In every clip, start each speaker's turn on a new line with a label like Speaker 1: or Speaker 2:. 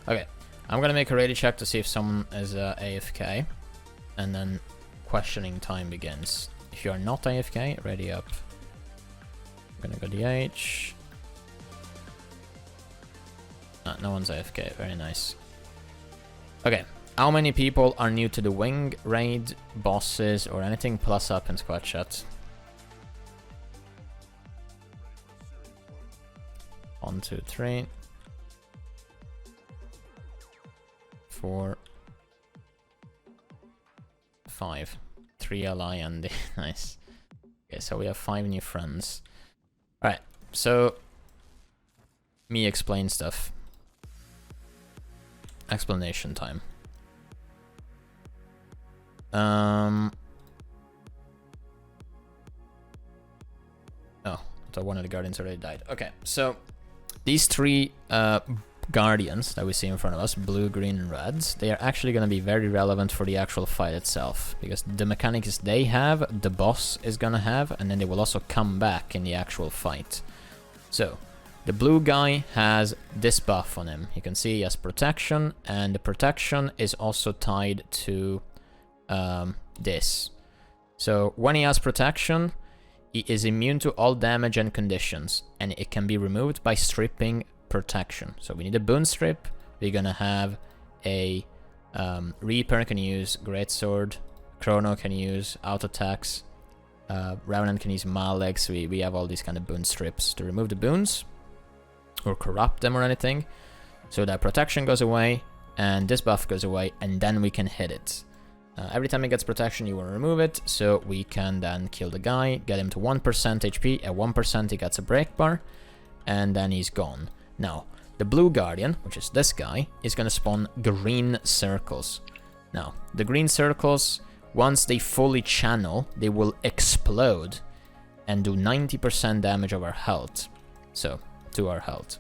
Speaker 1: Okay, I'm gonna make a ready check to see if someone is AFK, and then questioning time begins. If you are not AFK, ready up. I'm gonna go DH. No one's AFK, very nice. Okay, how many people are new to the wing, raid, bosses, or anything? Plus up in squad chat. 1, 2, 3, 4, 5. 3 ally and nice. Okay, so we have 5 new friends. Alright, so me explain stuff. Explanation time. Oh, so one of the guardians already died. Okay, so these 3 guardians that we see in front of us, blue, green, and reds, they are actually going to be very relevant for the actual fight itself, because the mechanics they have, the boss is going to have, and then they will also come back in the actual fight. So the blue guy has this buff on him. You can see he has protection, and the protection is also tied to this. So when he has protection, he is immune to all damage and conditions, and it can be removed by stripping protection. So we need a boon strip. We're gonna have a Reaper can use Greatsword, Chrono can use auto attacks, Revenant can use Malex. So we have all these kind of boon strips to remove the boons or corrupt them or anything. So that protection goes away and this buff goes away, and then we can hit it. Every time he gets protection, you want to remove it, so we can then kill the guy, get him to 1% HP. At 1% he gets a break bar, and then he's gone. Now, the blue guardian, which is this guy, is going to spawn green circles. Now, the green circles, once they fully channel, they will explode and do 90% damage of our health. So, to our health.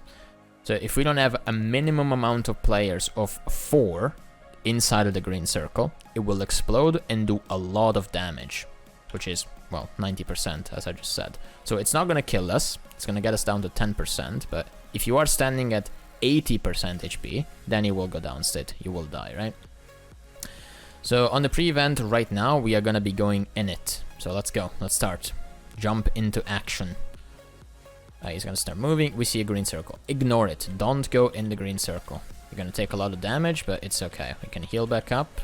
Speaker 1: So if we don't have a minimum amount of players of 4 inside of the green circle, it will explode and do a lot of damage, which is, well, 90%, as I just said. So it's not going to kill us, it's going to get us down to 10%, but if you are standing at 80% HP, then you will go down state, you will die, right? So on the pre-event right now, we are going to be going in it. So let's go, let's start. Jump into action. He's going to start moving, we see a green circle. Ignore it, don't go in the green circle. You're going to take a lot of damage, but it's okay. We can heal back up.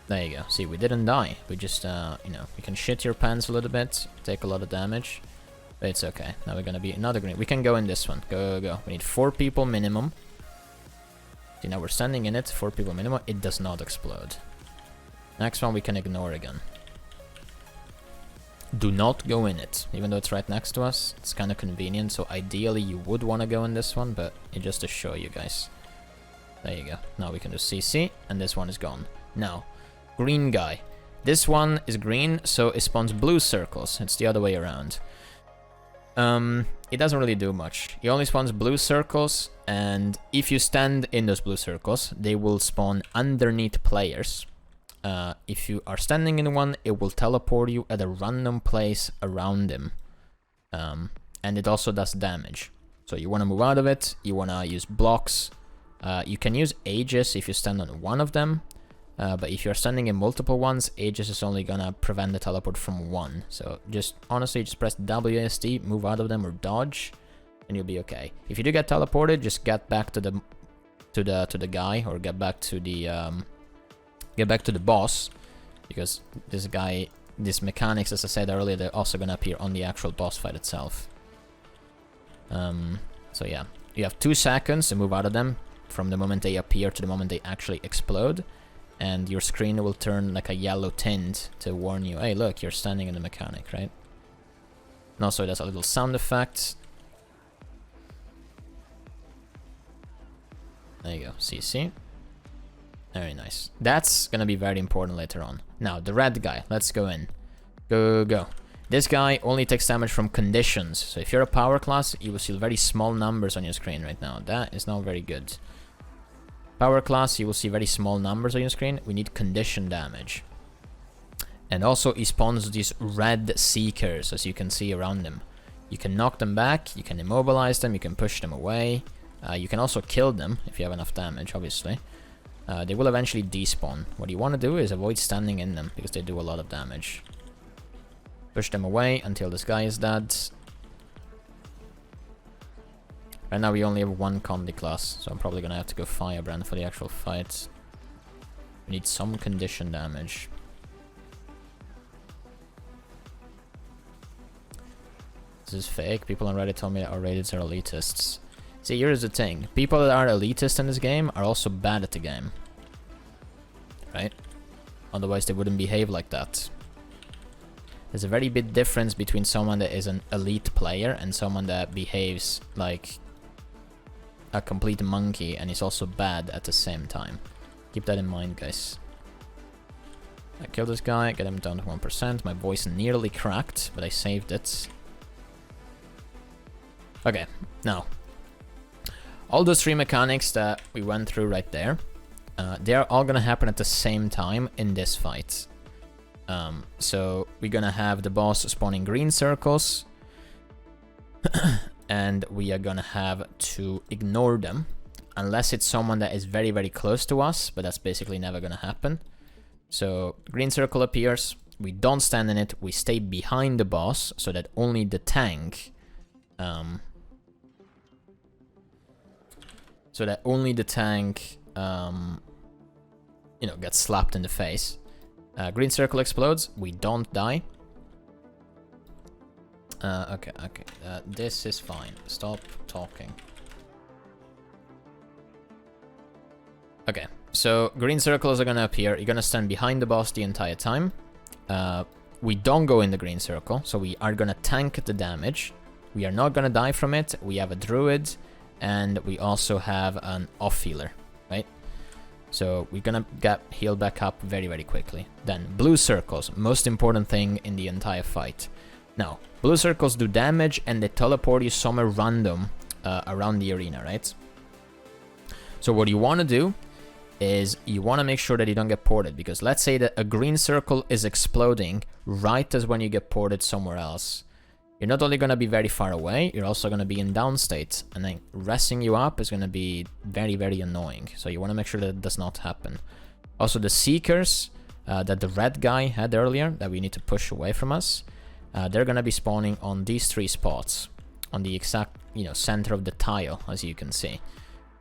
Speaker 1: There you go. See, we didn't die. We just, you know, we can shit your pants a little bit, take a lot of damage, but it's okay. Now we're going to be another green. We can go in this one. Go, go, go. We need 4 people minimum. See, now we're standing in it, 4 people minimum. It does not explode. Next one we can ignore again. Do not go in it, even though it's right next to us. It's kind of convenient, so ideally you would want to go in this one, but it's just to show you guys. There you go. Now we can do CC, and this one is gone. Now, green guy. This one is green, so it spawns blue circles. It's the other way around. It doesn't really do much. He only spawns blue circles, and if you stand in those blue circles, they will spawn underneath players. If you are standing in one, it will teleport you at a random place around him. And it also does damage. So you want to move out of it, you want to use blocks. You can use Aegis if you stand on one of them, but if you're standing in multiple ones, Aegis is only gonna prevent the teleport from one. So just honestly, just press WSD, move out of them or dodge, and you'll be okay. If you do get teleported, just get back to the guy, or get back to the boss, because this guy, these mechanics, as I said earlier, they're also gonna appear on the actual boss fight itself. So yeah, you have 2 seconds to move out of them, from the moment they appear to the moment they actually explode, and your screen will turn like a yellow tint to warn you, hey look, you're standing in the mechanic, right? And also it has a little sound effect. There you go, CC. Very nice. That's gonna be very important later on. Now, the red guy, let's go in. Go, go. This guy only takes damage from conditions, so if you're a power class, you will see very small numbers on your screen right now. That is not very good. Power class, you will see very small numbers on your screen. We need condition damage. And also, he spawns these red seekers, as you can see around him. You can knock them back, you can immobilize them, you can push them away. You can also kill them if you have enough damage, obviously. They will eventually despawn. What you want to do is avoid standing in them, because they do a lot of damage. Push them away until this guy is dead. Right now we only have one Condi class, so I'm probably gonna have to go Firebrand for the actual fight. We need some condition damage. This is fake. People on Reddit told me that our Raids are elitists. See, here's the thing. People that are elitist in this game are also bad at the game. Right? Otherwise they wouldn't behave like that. There's a very big difference between someone that is an elite player and someone that behaves like a complete monkey and is also bad at the same time. Keep that in mind, guys. I killed this guy, get him down to 1%. My voice nearly cracked, but I saved it. Okay, now. All those three mechanics that we went through right there, they're all gonna happen at the same time in this fight. So we're gonna have the boss spawning green circles, and we are gonna have to ignore them, unless it's someone that is very, very close to us, but that's basically never gonna happen. So green circle appears, we don't stand in it, we stay behind the boss, so that only the tank, you know, gets slapped in the face. Green circle explodes, we don't die. Okay. This is fine. Stop talking. Okay, so green circles are gonna appear. You're gonna stand behind the boss the entire time. We don't go in the green circle, so we are gonna tank the damage. We are not gonna die from it. We have a druid, and we also have an off healer, right? So we're gonna get healed back up very, very quickly. Then blue circles, most important thing in the entire fight. Now, blue circles do damage and they teleport you somewhere random around the arena, right? So what you want to do is you want to make sure that you don't get ported, because let's say that a green circle is exploding right as when you get ported somewhere else. You're not only going to be very far away, you're also going to be in down state, and then resting you up is going to be very, very annoying. So you want to make sure that it does not happen. Also, the Seekers that the red guy had earlier, that we need to push away from us, they're going to be spawning on these three spots, on the exact, you know, center of the tile, as you can see.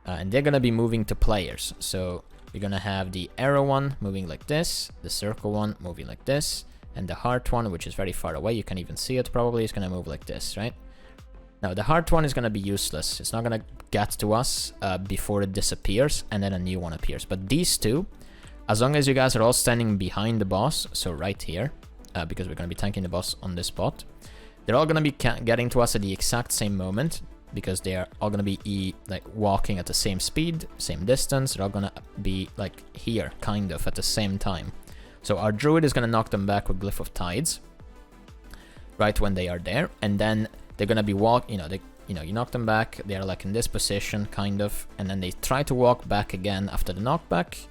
Speaker 1: And they're going to be moving to players. So you're going to have the arrow one moving like this, the circle one moving like this, and the heart one, which is very far away, you can even see it probably, is going to move like this, right? Now, the heart one is going to be useless. It's not going to get to us before it disappears, and then a new one appears. But these two, as long as you guys are all standing behind the boss, so right here, because we're going to be tanking the boss on this spot, they're all going to be getting to us at the exact same moment, because they are all going to be like walking at the same speed, same distance. They're all going to be like here, kind of, at the same time. So our druid is going to knock them back with Glyph of Tides, right when they are there, and then they're going to be you knock them back, they are like in this position, kind of, and then they try to walk back again after the knockback,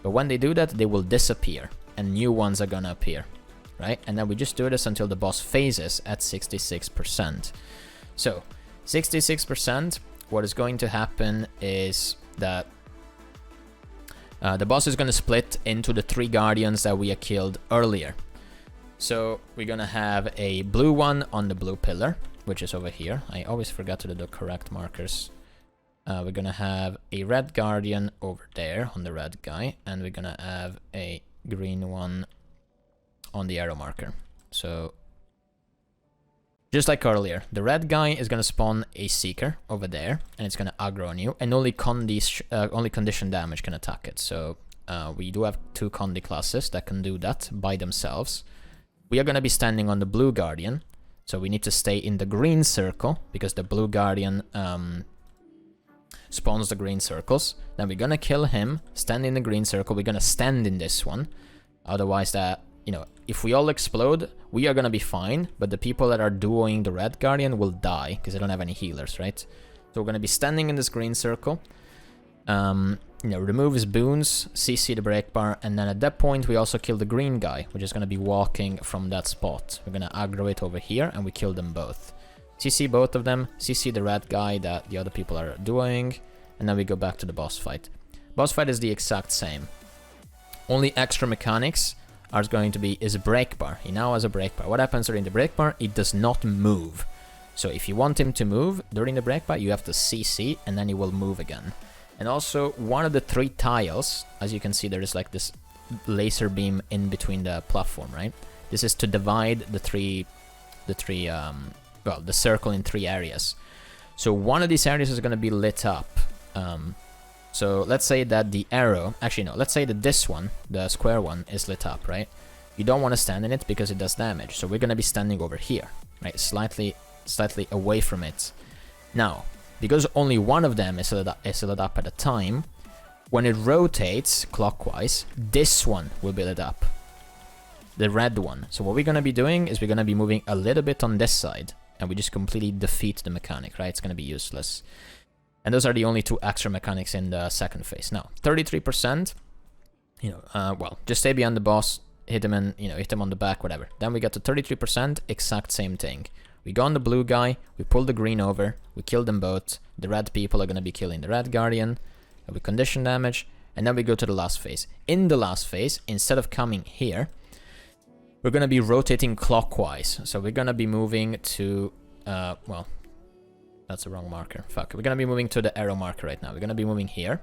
Speaker 1: but when they do that, they will disappear, and new ones are going to appear, right? And then we just do this until the boss phases at 66%. So, 66%, what is going to happen is that the boss is going to split into the three guardians that we had killed earlier. So we're going to have a blue one on the blue pillar, which is over here. I always forgot to do the correct markers. We're going to have a red guardian over there on the red guy, and we're going to have a green one on the arrow marker. So just like earlier, the red guy is going to spawn a Seeker over there, and it's going to aggro on you, and only condition damage can attack it. So we do have two Condi classes that can do that by themselves. We are going to be standing on the blue guardian, so we need to stay in the green circle, because the blue guardian spawns the green circles. Then we're going to kill him, stand in the green circle, we're going to stand in this one, otherwise that, you know, if we all explode, we are gonna be fine, but the people that are duoing the red guardian will die, because they don't have any healers, right? So we're gonna be standing in this green circle, remove his boons, CC the break bar, and then at that point we also kill the green guy, which is gonna be walking from that spot. We're gonna aggro it over here, and we kill them both. CC both of them, CC the red guy that the other people are doing, and then we go back to the boss fight. Boss fight is the exact same. Only extra mechanics are going to be is a break bar. He now has a break bar. What happens during the break bar? It does not move. So if you want him to move during the break bar, you have to CC and then he will move again. And also one of the 3 tiles, as you can see, there is like this laser beam in between the platform, right? This is to divide the circle in 3 areas. So one of these areas is going to be lit up. So let's say that the arrow, actually no, let's say that this one, the square one, is lit up, right? You don't want to stand in it because it does damage. So we're going to be standing over here, right? Slightly away from it. Now, because only one of them is lit up at a time, when it rotates clockwise, this one will be lit up. The red one. So what we're going to be doing is we're going to be moving a little bit on this side, and we just completely defeat the mechanic, right? It's going to be useless. And those are the only 2 extra mechanics in the second phase. Now, 33%, well, just stay behind the boss, hit him on the back, whatever. Then we get to 33%, exact same thing. We go on the blue guy, we pull the green over, we kill them both. The red people are going to be killing the red guardian. We condition damage, and then we go to the last phase. In the last phase, instead of coming here, we're going to be rotating clockwise. So we're going to be moving to, well, that's the wrong marker. Fuck. We're going to be moving to the arrow marker right now. We're going to be moving here.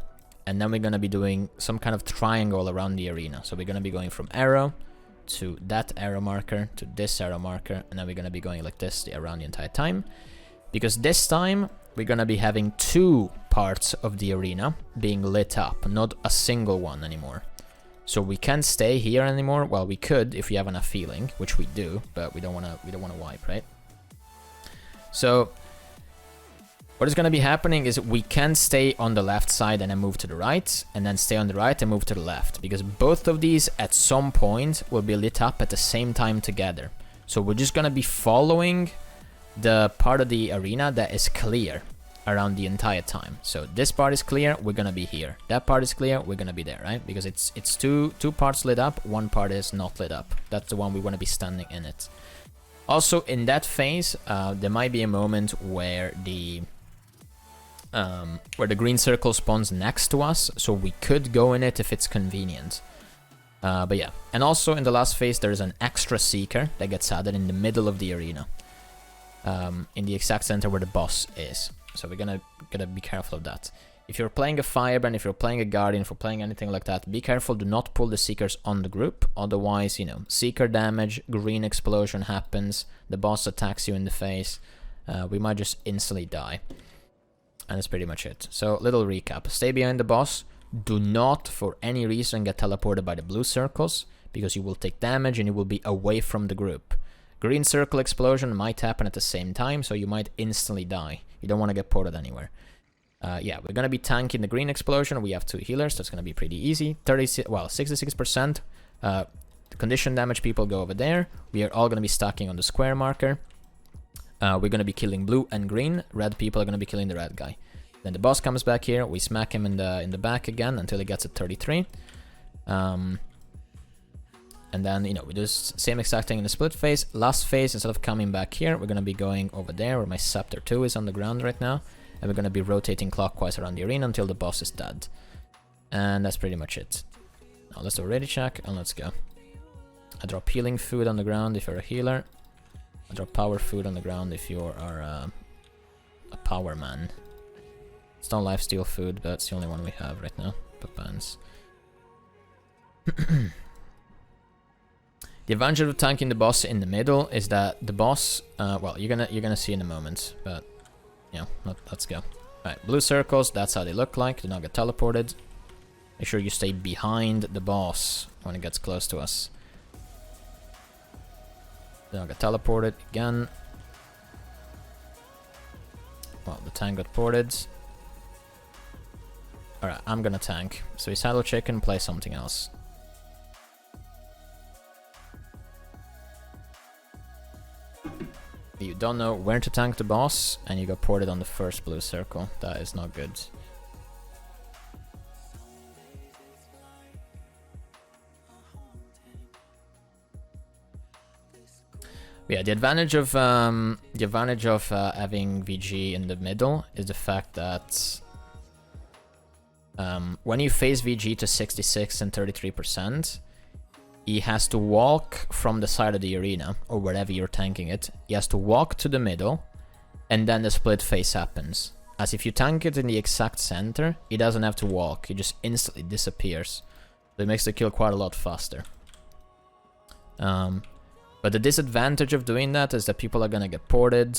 Speaker 1: And then we're going to be doing some kind of triangle around the arena. So we're going to be going from arrow to that arrow marker to this arrow marker. And then we're going to be going like this around the entire time. Because this time, we're going to be having 2 parts of the arena being lit up. Not a single one anymore. So we can't stay here anymore. Well, we could if we have enough feeling, which we do. But we don't want to wipe, right? So what is going to be happening is we can stay on the left side and then move to the right, and then stay on the right and move to the left, because both of these at some point will be lit up at the same time together. So we're just going to be following the part of the arena that is clear around the entire time. So this part is clear, we're going to be here. That part is clear, we're going to be there, right? Because it's two parts lit up, one part is not lit up. That's the one we want to be standing in it. Also, in that phase, there might be a moment where the green circle spawns next to us, so we could go in it if it's convenient. But yeah, and also in the last phase there's an extra seeker that gets added in the middle of the arena, in the exact center where the boss is. So we're gotta be careful of that. If you're playing a firebrand, if you're playing a guardian, if you're playing anything like that, be careful, do not pull the seekers on the group, otherwise, seeker damage, green explosion happens, the boss attacks you in the face, we might just instantly die. And that's pretty much it. So, little recap. Stay behind the boss. Do not, for any reason, get teleported by the blue circles, because you will take damage and you will be away from the group. Green circle explosion might happen at the same time, so you might instantly die. You don't want to get ported anywhere. Yeah, we're going to be tanking the green explosion. We have 2 healers, so it's going to be pretty easy. 66%. Condition damage people go over there. We are all going to be stacking on the square marker. We're going to be killing blue and green. Red people are going to be killing the red guy. Then the boss comes back here. We smack him in the back again until he gets at 33. And then, we do the same exact thing in the split phase. Last phase, instead of coming back here, we're going to be going over there where my Scepter 2 is on the ground right now. And we're going to be rotating clockwise around the arena until the boss is dead. And that's pretty much it. Now let's do a ready check and let's go. I drop healing food on the ground if you're a healer. I drop power food on the ground if you are a power man. It's not lifesteal food, but it's the only one we have right now. Pepans. The advantage of tanking the boss in the middle is that the boss, well, you're gonna see in a moment, but yeah, let's go. Alright, blue circles, that's how they look like. Do not get teleported. Make sure you stay behind the boss when it gets close to us. Do not get teleported again. Well, the tank got ported. Alright, I'm gonna tank. So we saddle chicken, play something else. You don't know where to tank the boss, and you got ported on the first blue circle. That is not good. Yeah, the advantage of having VG in the middle is the fact that when you phase VG to 66 and 33%, he has to walk from the side of the arena, or wherever you're tanking it. He has to walk to the middle, and then the split phase happens. As if you tank it in the exact center, he doesn't have to walk, he just instantly disappears. So it makes the kill quite a lot faster. But the disadvantage of doing that is that people are gonna get ported.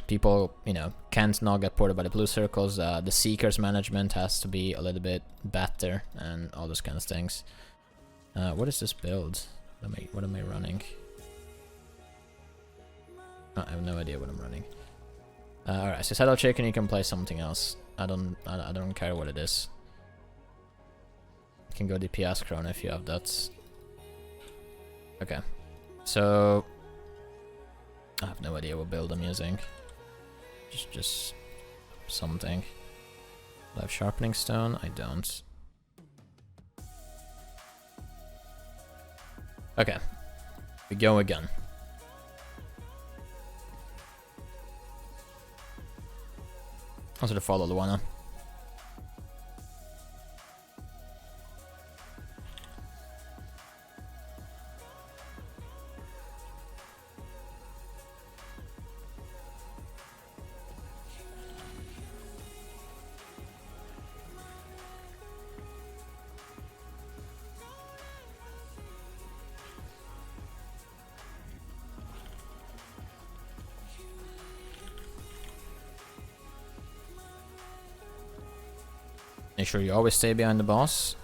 Speaker 1: People, you know, can't not get ported by the blue circles. The Seekers management has to be a little bit better, and all those kind of things. What is this build? What am I running? Oh, I have no idea what I'm running. Alright, so Saddle Chicken, you can play something else. I don't care what it is. You can go DPS Crown if you have that. Okay. So I have no idea what build I'm using. Just something. Do I have Sharpening Stone? I don't. Okay. We go again. Also to follow Luana. Make sure you always stay behind the boss.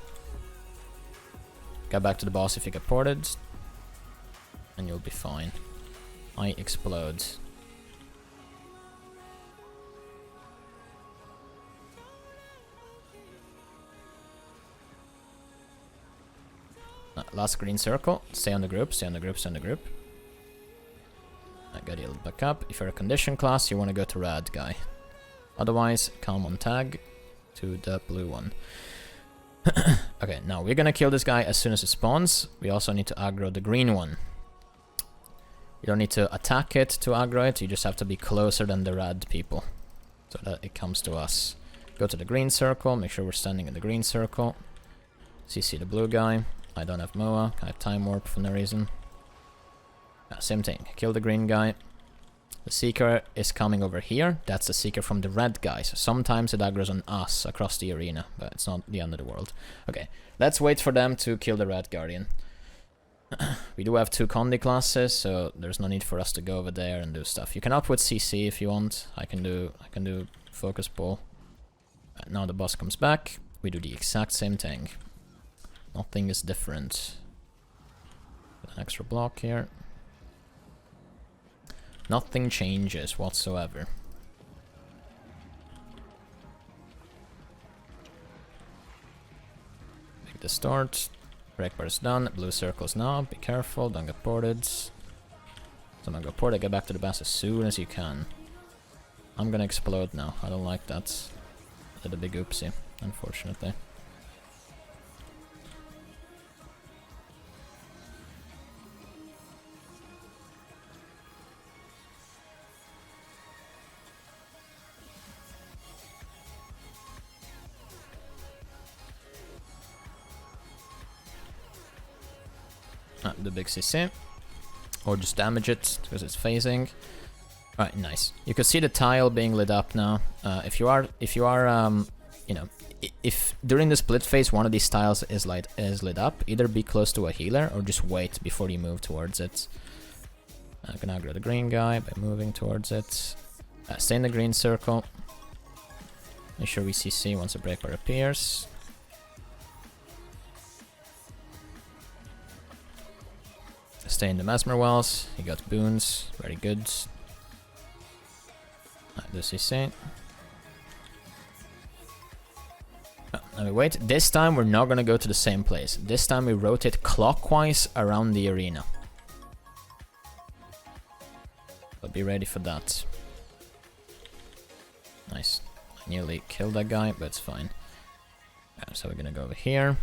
Speaker 1: Get back to the boss if you get ported. And you'll be fine. I explode. Last green circle. Stay on the group, stay on the group, stay on the group. I got healed back up. If you're a condition class, you want to go to red guy. Otherwise, calm on tag to the blue one. Okay, now we're gonna kill this guy as soon as it spawns. We also need to aggro the green one. You don't need to attack it to aggro it, you just have to be closer than the red people, so that it comes to us. Go to the green circle, make sure we're standing in the green circle. CC the blue guy. I don't have Moa, I have Time Warp for no reason. Same thing, kill the green guy. The Seeker is coming over here. That's the Seeker from the red guy. So sometimes it aggroes on us across the arena, but it's not the end of the world. Okay, let's wait for them to kill the red Guardian. We do have 2 Condi classes, so there's no need for us to go over there and do stuff. You can up with CC if you want. I can do Focus Ball. Now the boss comes back. We do the exact same thing. Nothing is different. Put an extra block here. Nothing changes whatsoever. Make the start. Break bar is done. Blue circles now. Be careful. Don't get ported. Someone go ported. Get back to the base as soon as you can. I'm gonna explode now. I don't like that. I did a big oopsie, unfortunately. The big CC, or just damage it because it's phasing. Alright, nice. You can see the tile being lit up now. If you are, you know, if during the split phase one of these tiles is lit up, either be close to a healer or just wait before you move towards it. I'm gonna aggro the green guy by moving towards it. Stay in the green circle. Make sure we CC once the breakbar appears. Stay in the Mesmer Wells. You got boons. Very good. The CC. Now we wait. This time we're not gonna go to the same place. This time we rotate clockwise around the arena. But be ready for that. Nice. I nearly killed that guy, but it's fine. So we're gonna go over here.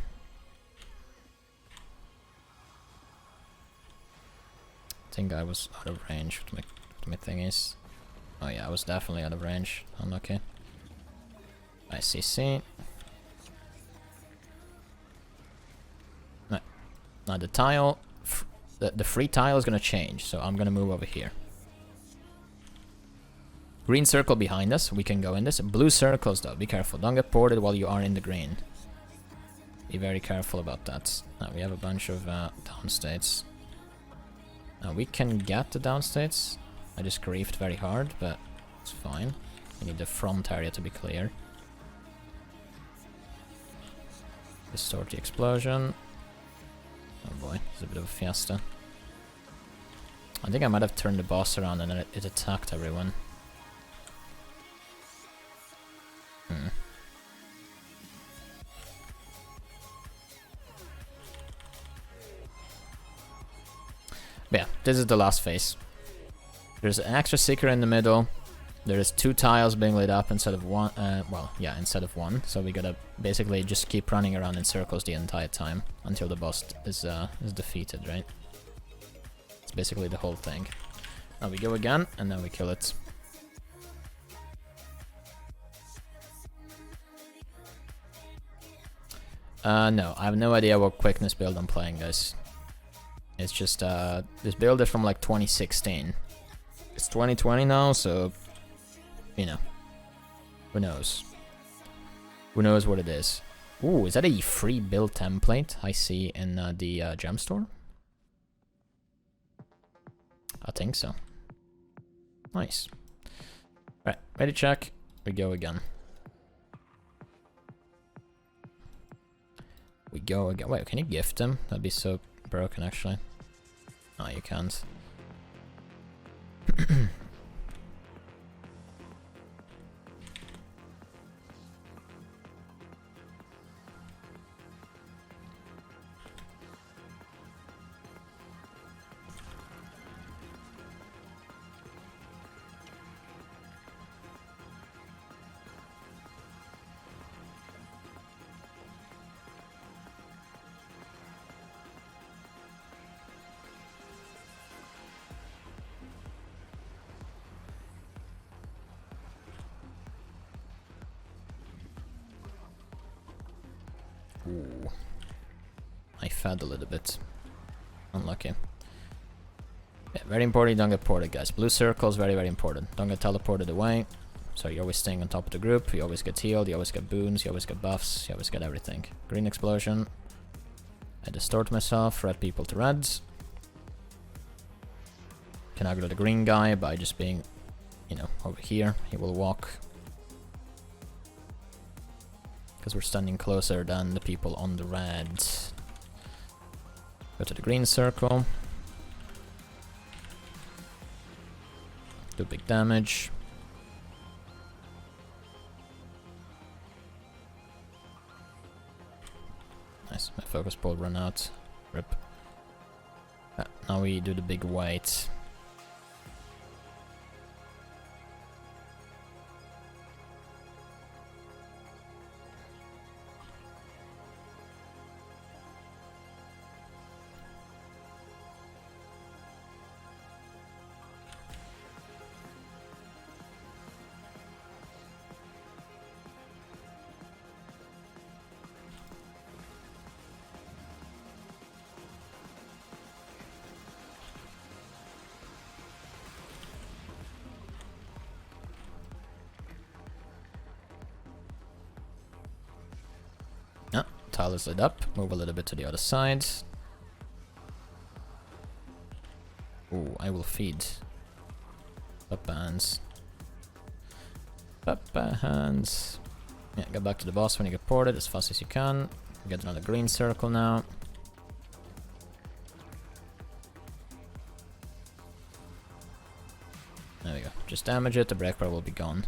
Speaker 1: think I was out of range with my thingies. Oh yeah, I was definitely out of range. Unlucky. ICC. Right. Now the tile, the free tile is gonna change, so I'm gonna move over here. Green circle behind us, we can go in this. Blue circles though, be careful. Don't get ported while you are in the green. Be very careful about that. Now we have a bunch of downstates. Now we can get the downstates. I just griefed very hard, but it's fine. We need the front area to be clear. Distort the explosion. Oh boy, it's a bit of a fiesta. I think I might have turned the boss around and then it attacked everyone. But yeah, this is the last phase. There's an extra seeker in the middle. There's 2 tiles being lit up instead of one. Well, yeah, instead of 1. So we gotta basically just keep running around in circles the entire time until the boss is defeated, right? It's basically the whole thing. Now we go again, and then we kill it. No, I have no idea what quickness build I'm playing, guys. It's just, this build is from like 2016. It's 2020 now, so, you know, who knows? Who knows what it is? Ooh, is that a free build template I see in the gem store? I think so. Nice. Right, ready check. We go again. We go again. Wait, can you gift them? That'd be so broken, actually. No, you can't. Ooh. I fed a little bit. Unlucky. Yeah, very important, don't get ported, guys. Blue circles, very, very important. Don't get teleported away. So you're always staying on top of the group, you always get healed, you always get boons, you always get buffs, you always get everything. Green explosion. I distort myself, red people to reds. Can aggro the green guy by just being, you know, over here. He will walk. Because we're standing closer than the people on the red. Go to the green circle. Do big damage. Nice, my focus pole ran out. Rip. Now we do the big weight. Tile is lit up. Move a little bit to the other side. Ooh, I will feed. Papa hands. Papa hands. Yeah, get back to the boss when you get ported as fast as you can. Get another green circle now. There we go. Just damage it, the break bar will be gone.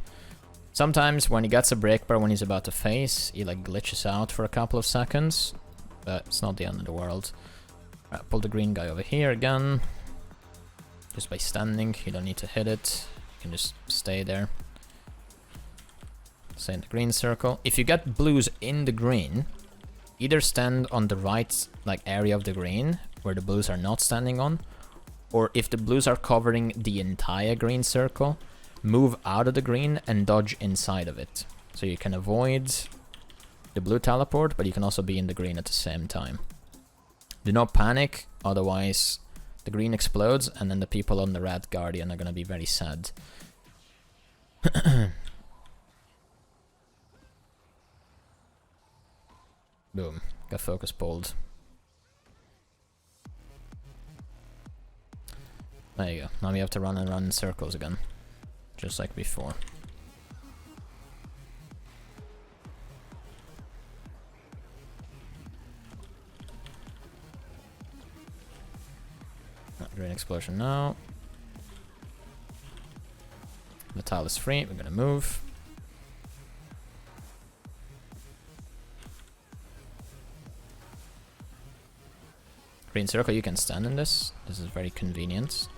Speaker 1: Sometimes when he gets a break bar when he's about to phase, he like glitches out for a couple of seconds. But it's not the end of the world. Right, pull the green guy over here again. Just by standing, you don't need to hit it. You can just stay there. Stay in the green circle. If you get blues in the green, either stand on the right like area of the green, where the blues are not standing on, or if the blues are covering the entire green circle, move out of the green and dodge inside of it. So you can avoid the blue teleport, but you can also be in the green at the same time. Do not panic, otherwise the green explodes and then the people on the red guardian are gonna be very sad. Boom, got focus pulled. There you go, now we have to run and run in circles again, just like before. Green explosion now. The tile is free, we're gonna move. Green circle, you can stand in this. This is very convenient.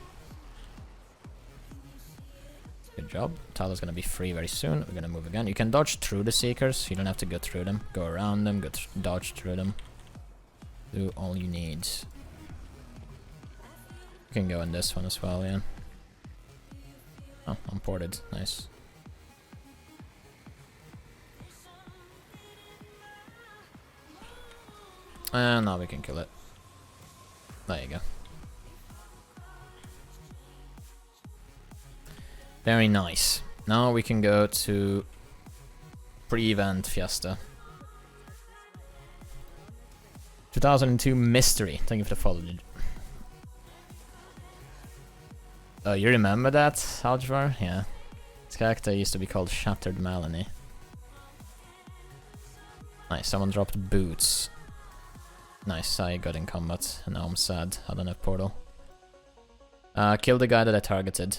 Speaker 1: Good job. Tile is gonna be free very soon. We're gonna move again. You can dodge through the seekers. You don't have to go through them. Go around them, dodge through them. Do all you need. You can go in this one as well, yeah. Oh, I'm ported. Nice. And now we can kill it. There you go. Very nice. Now we can go to pre-event Fiesta. 2002 Mystery. Thank you for the follow. Oh, you remember that, Algevar? Yeah. This character used to be called Shattered Melanie. Nice, someone dropped boots. Nice, I got in combat, and now I'm sad. I don't have portal. Kill the guy that I targeted.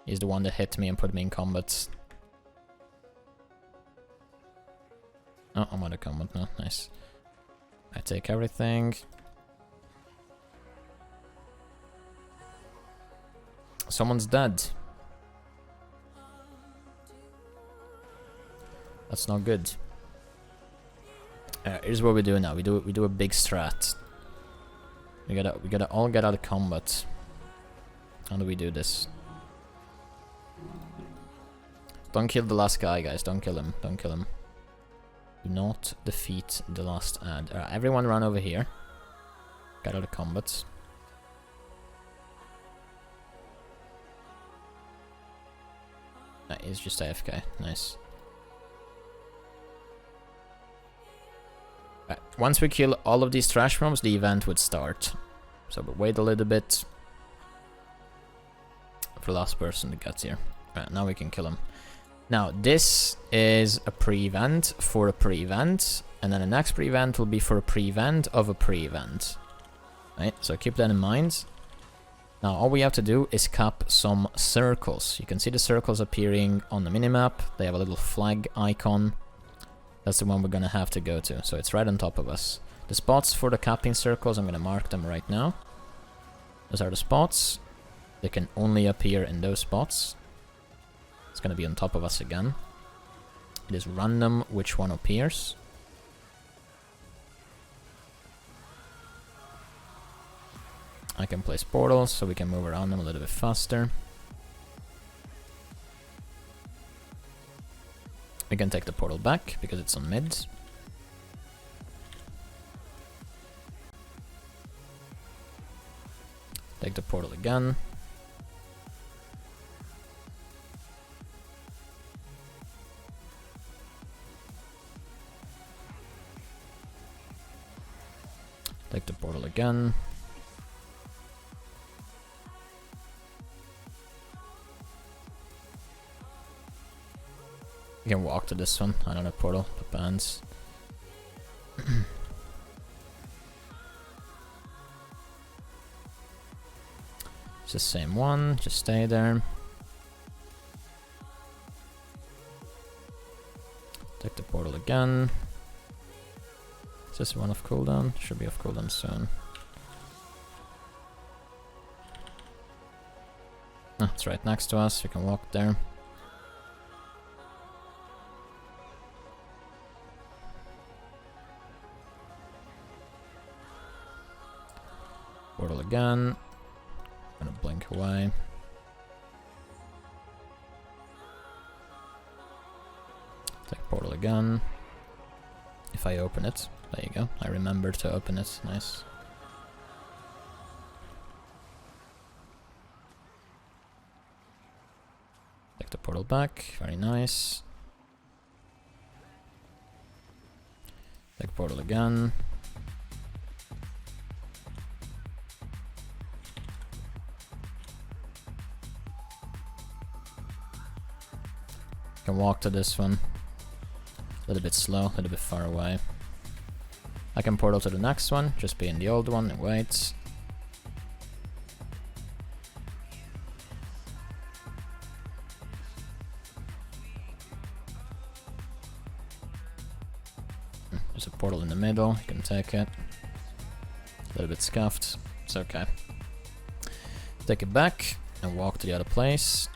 Speaker 1: He's the one that hit me and put me in combat. Oh, I'm out of combat now. Nice. I take everything. Someone's dead. That's not good. Here's what we do now. We do a big strat. We gotta all get out of combat. How do we do this? Don't kill the last guy, guys. Don't kill him. Don't kill him. Do not defeat the last ad. Everyone run over here. Get out of combat. He's just AFK. Nice. Once we kill all of these trash bombs, the event would start. So we'll wait a little bit for the last person to get here. Right, now we can kill him. Now, this is a pre-event for a pre-event, and then the next pre-event will be for a pre-event of a pre-event. Right, so keep that in mind. Now, all we have to do is cap some circles. You can see the circles appearing on the minimap. They have a little flag icon. That's the one we're gonna have to go to, so it's right on top of us. The spots for the capping circles, I'm gonna mark them right now. Those are the spots. They can only appear in those spots. It's gonna be on top of us again. It is random which one appears. I can place portals so we can move around them a little bit faster. We can take the portal back because it's on mid. Take the portal again. Take the portal again. You can walk to this one. I don't have portal. Depends. It's the same one. Just stay there. Take the portal again. Is this one off cooldown? Should be off cooldown soon. Oh, it's right next to us. You can walk there. Portal again. Gonna away. Take portal again. If I open it. There you go. I remembered to open it. Nice. Take the portal back. Very nice. Take portal again. Can walk to this one. A little bit slow, a little bit far away. I can portal to the next one, just be in the old one and wait. There's a portal in the middle, you can take it. A little bit scuffed, it's okay. Take it back and walk to the other place.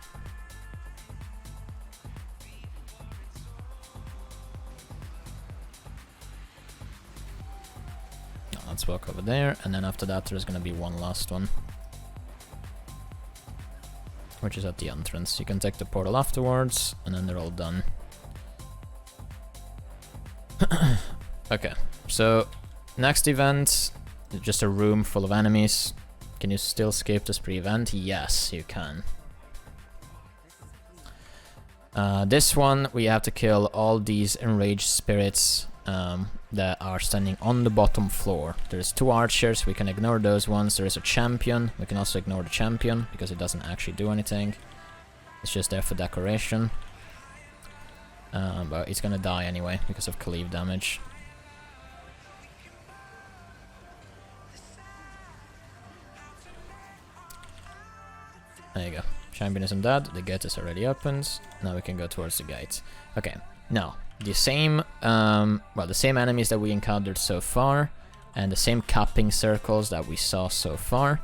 Speaker 1: Let's walk over there, and then after that there's gonna be one last one, which is at the entrance. You can take the portal afterwards, and then they're all done. Okay, so next event, just a room full of enemies. Can you still skip this pre-event? Yes, you can. This one, we have to kill all these enraged spirits that are standing on the bottom floor. There's 2 archers, we can ignore those ones. There is a champion, we can also ignore the champion, because it doesn't actually do anything. It's just there for decoration. But it's gonna die anyway, because of cleave damage. There you go. Champion isn't dead, the gate is already opened. Now we can go towards the gate. Okay, now, the same enemies that we encountered so far, and the same capping circles that we saw so far,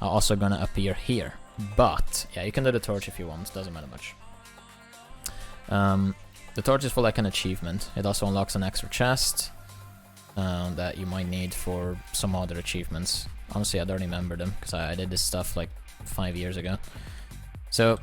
Speaker 1: are also gonna appear here. But, yeah, you can do the torch if you want, doesn't matter much. The torch is for like an achievement. It also unlocks an extra chest that you might need for some other achievements. Honestly, I don't remember them, because I did this stuff like 5 years ago. So,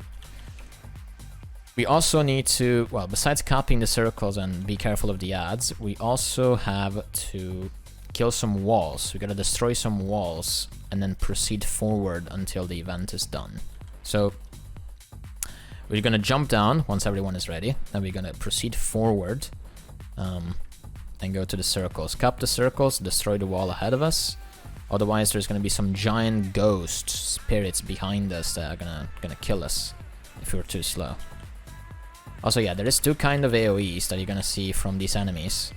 Speaker 1: we also need to, well, besides capping the circles and be careful of the ads, we also have to kill some walls. We gotta destroy some walls and then proceed forward until the event is done. So, we're gonna jump down once everyone is ready, and we're gonna proceed forward and go to the circles. Cap the circles, destroy the wall ahead of us. Otherwise, there's gonna be some giant ghost spirits behind us that are gonna kill us if we're too slow. Also, yeah, there is 2 kind of AoEs that you're gonna see from these enemies.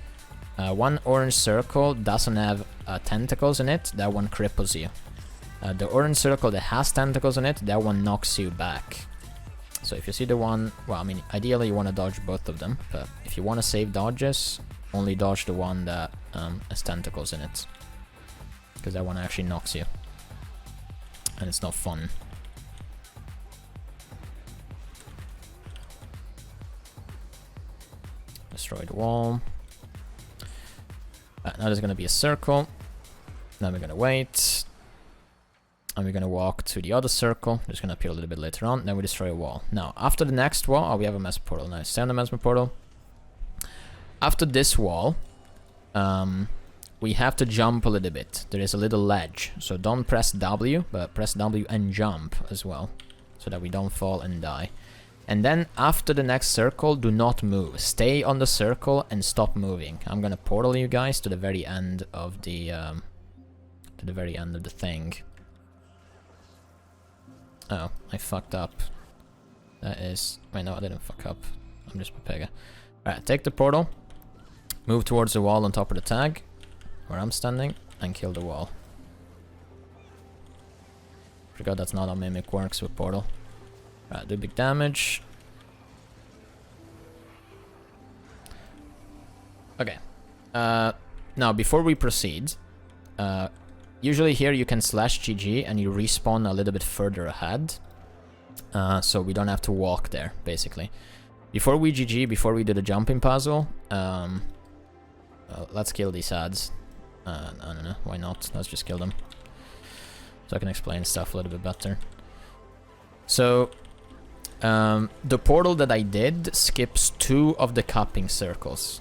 Speaker 1: One orange circle doesn't have tentacles in it, that one cripples you. The orange circle that has tentacles in it, that one knocks you back. So if you see the one, well, I mean, ideally you want to dodge both of them, but if you want to save dodges, only dodge the one that has tentacles in it. Because that one actually knocks you. And it's not fun. Destroy the wall. Now there's gonna be a circle. Now we're gonna wait. And we're gonna walk to the other circle. It's gonna appear a little bit later on. Then we destroy a wall. Now, after the next wall, we have a mesmer portal. Now, stay on the mesmer portal. After this wall, we have to jump a little bit. There is a little ledge. So don't press W, but press W and jump as well. So that we don't fall and die. And then after the next circle, do not move. Stay on the circle and stop moving. I'm gonna portal you guys to the very end of the thing. Oh, I fucked up. That is... Wait, no, I didn't fuck up. I'm just Pepega. Alright, take the portal. Move towards the wall on top of the tag, where I'm standing, and kill the wall. Forgot that's not how Mimic works with portal. Alright, do big damage. Okay. Now, before we proceed, usually here you can /GG and you respawn a little bit further ahead. So we don't have to walk there, basically. Before we GG, before we do the jumping puzzle, let's kill these ads. I don't know, why not? Let's just kill them. So I can explain stuff a little bit better. So the portal that I did skips 2 of the cupping circles.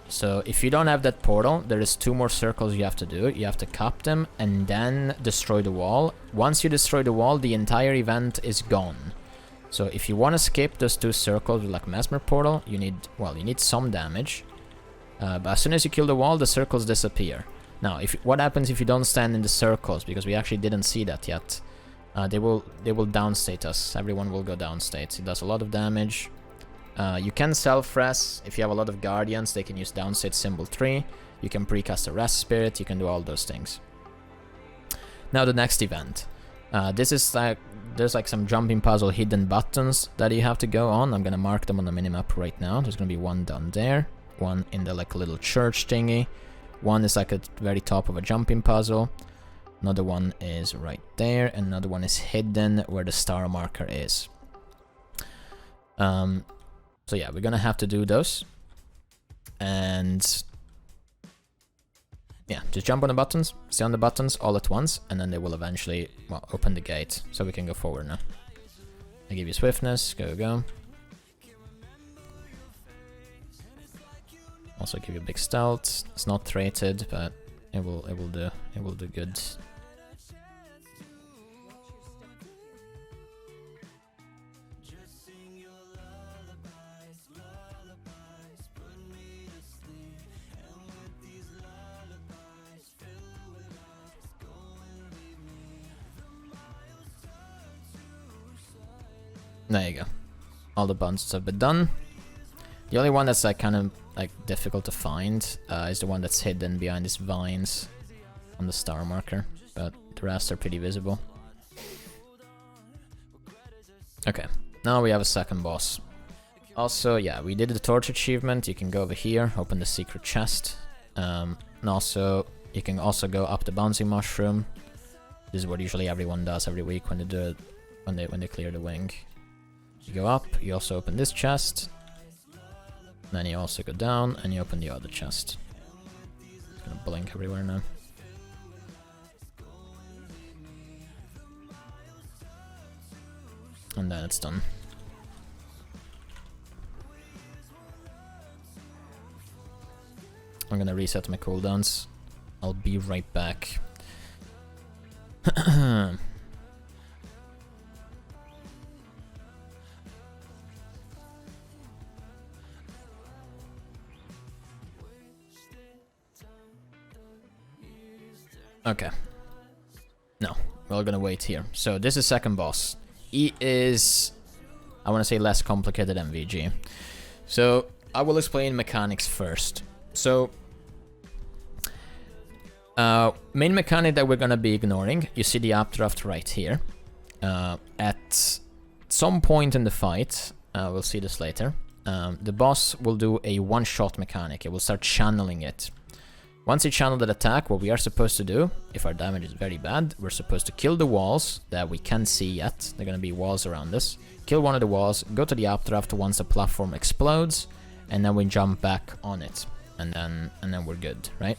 Speaker 1: So if you don't have that portal, there is 2 more circles you have to do. You have to cup them and then destroy the wall. Once you destroy the wall, the entire event is gone. So if you want to skip those 2 circles with like Mesmer Portal, you need, well, you need some damage. But as soon as you kill the wall, the circles disappear. Now, what happens if you don't stand in the circles? Because we actually didn't see that yet. They will downstate us. Everyone will go downstate. It does a lot of damage. You can self-res. If you have a lot of guardians, they can use downstate symbol 3. You can precast a rest spirit. You can do all those things. Now the next event. This is like, there's like some jumping puzzle hidden buttons that you have to go on. I'm gonna mark them on the minimap right now. There's gonna be one down there, one in the like little church thingy. One is like at the very top of a jumping puzzle. Another one is right there, and another one is hidden where the star marker is. So yeah, we're gonna have to do those. And yeah, just jump on the buttons, stay on the buttons all at once, and then they will eventually, well, open the gate, so we can go forward now. I give you swiftness, go. Also give you big stealth. It's not traded, but it will do good. There you go. All the buttons have been done. The only one that's like kind of like difficult to find is the one that's hidden behind these vines on the star marker, but the rest are pretty visible. Okay, now we have a second boss. Also, yeah, we did the torch achievement. You can go over here, open the secret chest, and also you can also go up the bouncing mushroom. This is what usually everyone does every week when they do it, when they clear the wing. You go up, you also open this chest, then you also go down and you open the other chest. It's gonna blink everywhere now. And then it's done. I'm gonna reset my cooldowns. I'll be right back. Okay. No, we're all gonna wait here. So this is second boss. He is, I want to say, less complicated than VG. So I will explain mechanics first. So main mechanic that we're gonna be ignoring, you see the updraft right here. At some point in the fight, we'll see this later, the boss will do a one-shot mechanic. It will start channeling it. Once you channel that attack, what we are supposed to do, if our damage is very bad, we're supposed to kill the walls that we can't see yet. They're gonna be walls around us. Kill one of the walls, go to the updraft once the platform explodes, and then we jump back on it. And then we're good, right?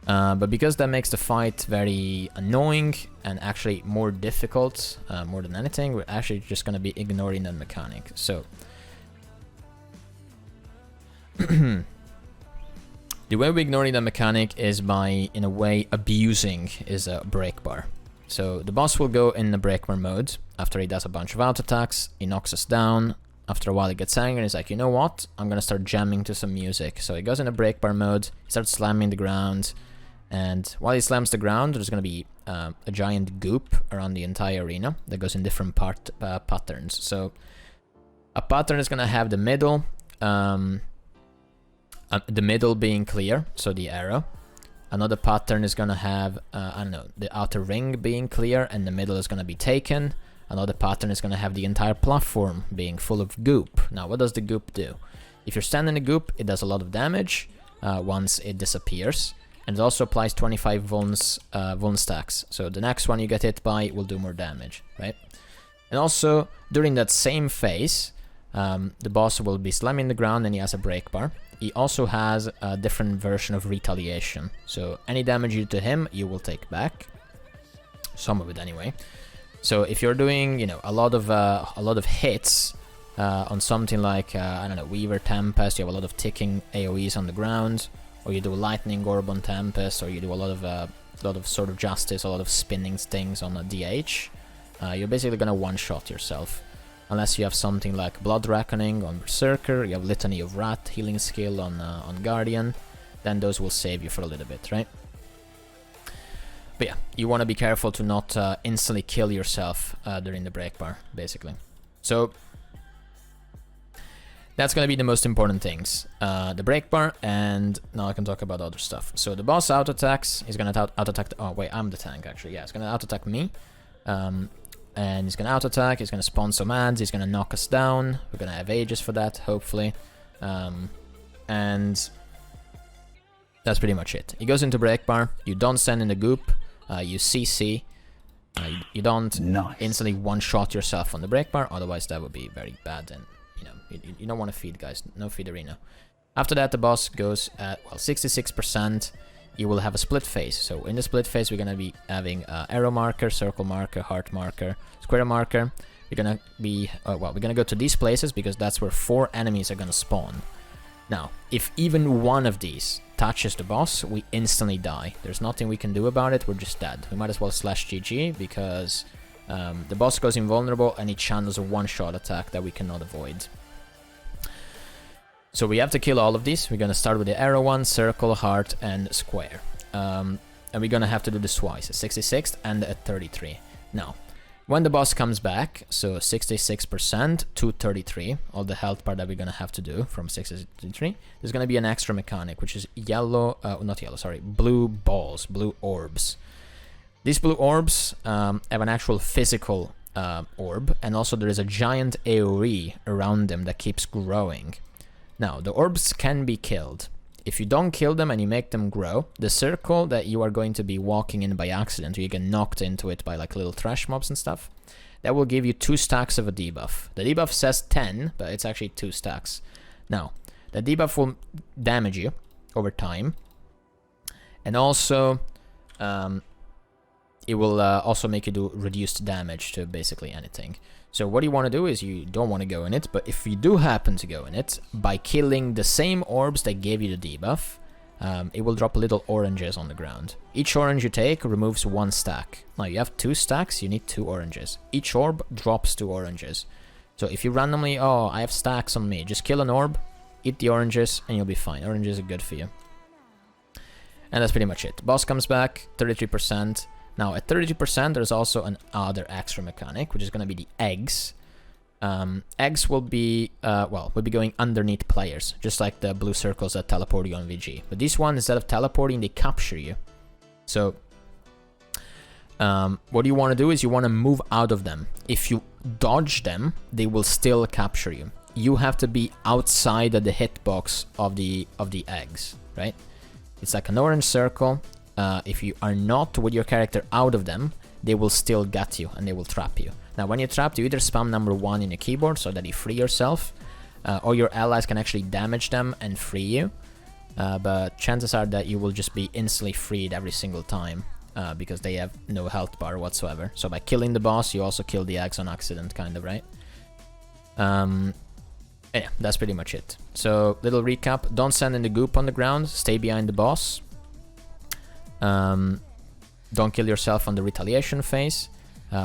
Speaker 1: But because that makes the fight very annoying and actually more difficult, more than anything, we're actually just gonna be ignoring that mechanic. So the way we're ignoring that mechanic is by, in a way, abusing his break bar. So the boss will go in the break bar mode. After he does a bunch of out attacks, he knocks us down. After a while he gets angry and he's like, you know what? I'm gonna start jamming to some music. So he goes in a break bar mode, he starts slamming the ground, and while he slams the ground, there's gonna be a giant goop around the entire arena that goes in different patterns. So a pattern is gonna have the middle being clear, so the arrow. Another pattern is gonna have, I don't know, the outer ring being clear and the middle is gonna be taken. Another pattern is gonna have the entire platform being full of goop. Now, what does the goop do? If you're standing in the goop, it does a lot of damage once it disappears. And it also applies 25 vuln stacks. So the next one you get hit by will do more damage, right? And also, during that same phase, the boss will be slamming the ground and he has a break bar. He also has a different version of retaliation. So any damage you do to him, you will take back. Some of it anyway. So if you're doing, you know, a lot of hits on something like I don't know, Weaver Tempest, you have a lot of ticking AoEs on the ground, or you do Lightning Orb on Tempest, or you do a lot of Sword of Justice, a lot of spinning things on a DH. You're basically gonna one-shot yourself, unless you have something like Blood Reckoning on Berserker, you have Litany of Wrath healing skill on Guardian, then those will save you for a little bit, right? But yeah, you want to be careful to not instantly kill yourself during the break bar, basically. So that's going to be the most important things. The break bar, and now I can talk about other stuff. So the boss auto-attacks, he's going to auto-attack... Oh, wait, I'm the tank, actually. Yeah, he's going to auto-attack me. And he's going to auto-attack, he's going to spawn some ads, he's going to knock us down. We're going to have Aegis for that, hopefully. And that's pretty much it. He goes into break bar, you don't stand in the goop. You CC, you don't instantly one-shot yourself on the break bar, otherwise that would be very bad, and you know, you don't want to feed, guys, no feed arena. After that, the boss goes at, well, 66%, you will have a split phase. So in the split phase, we're going to be having arrow marker, circle marker, heart marker, square marker. We're going to be, well, we're going to go to these places because that's where 4 enemies are going to spawn. Now, if even one of these touches the boss, we instantly die. There's nothing we can do about it, we're just dead. We might as well slash GG, because the boss goes invulnerable and he channels a one-shot attack that we cannot avoid. So we have to kill all of these. We're gonna start with the arrow one, circle, heart, and square. And we're gonna have to do this twice, at 66 and at 33. Now, when the boss comes back, so 66% to 33, all the health part that we're gonna have to do from 60 to 33, there's gonna be an extra mechanic, which is yellow, not yellow, sorry, blue balls, blue orbs. These blue orbs have an actual physical orb, and also there is a giant AoE around them that keeps growing. Now, the orbs can be killed. If you don't kill them and you make them grow, the circle that you are going to be walking in by accident, or you get knocked into it by like little trash mobs and stuff, that will give you 2 stacks of a debuff. The debuff says 10, but it's actually 2 stacks. Now, the debuff will damage you over time, and also it will also make you do reduced damage to basically anything. So what you want to do is, you don't want to go in it, but if you do happen to go in it, by killing the same orbs that gave you the debuff, it will drop little oranges on the ground. Each orange you take removes 1 stack. Now you have 2 stacks, you need 2 oranges. Each orb drops 2 oranges. So if you randomly, oh, I have stacks on me, just kill an orb, eat the oranges, and you'll be fine. Oranges are good for you. And that's pretty much it. Boss comes back, 33%. Now, at 32%, there's also an other extra mechanic, which is going to be the eggs. Eggs will be, will be going underneath players, just like the blue circles that teleport you on VG. But these ones, instead of teleporting, they capture you. So, what you want to do is you want to move out of them. If you dodge them, they will still capture you. You have to be outside of the hitbox of the eggs, right? It's like an orange circle. If you are not with your character out of them, they will still get you and they will trap you. Now, when you're trapped, you either spam number 1 in your keyboard so that you free yourself, or your allies can actually damage them and free you. But chances are that you will just be instantly freed every single time, because they have no health bar whatsoever. So by killing the boss, you also kill the eggs on accident, kind of, right? Yeah, that's pretty much it. So, little recap. Don't stand in the goop on the ground. Stay behind the boss. Don't kill yourself on the retaliation phase.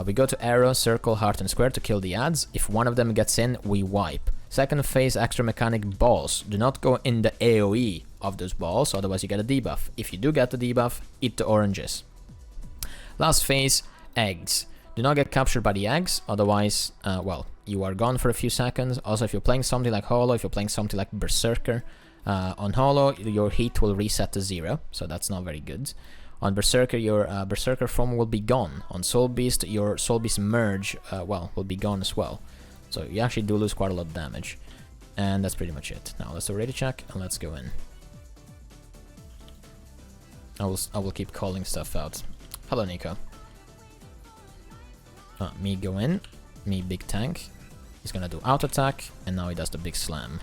Speaker 1: We go to arrow, circle, heart, and square to kill the ads. If one of them gets in, we wipe. Second phase, extra mechanic balls. Do not go in the AoE of those balls, otherwise you get a debuff. If you do get the debuff, eat the oranges. Last phase, eggs. Do not get captured by the eggs, otherwise, well, you are gone for a few seconds. Also, if you're playing something like Holo, if you're playing something like Berserker, on Holo, your heat will reset to 0, so that's not very good. On Berserker, your Berserker form will be gone. On Soul Beast, your Soul Beast merge, well, will be gone as well. So you actually do lose quite a lot of damage. And that's pretty much it. Now let's do a ready check, and let's go in. I will keep calling stuff out. Hello, Nico. Me go in. Me big tank. He's gonna do auto attack, and now he does the big slam.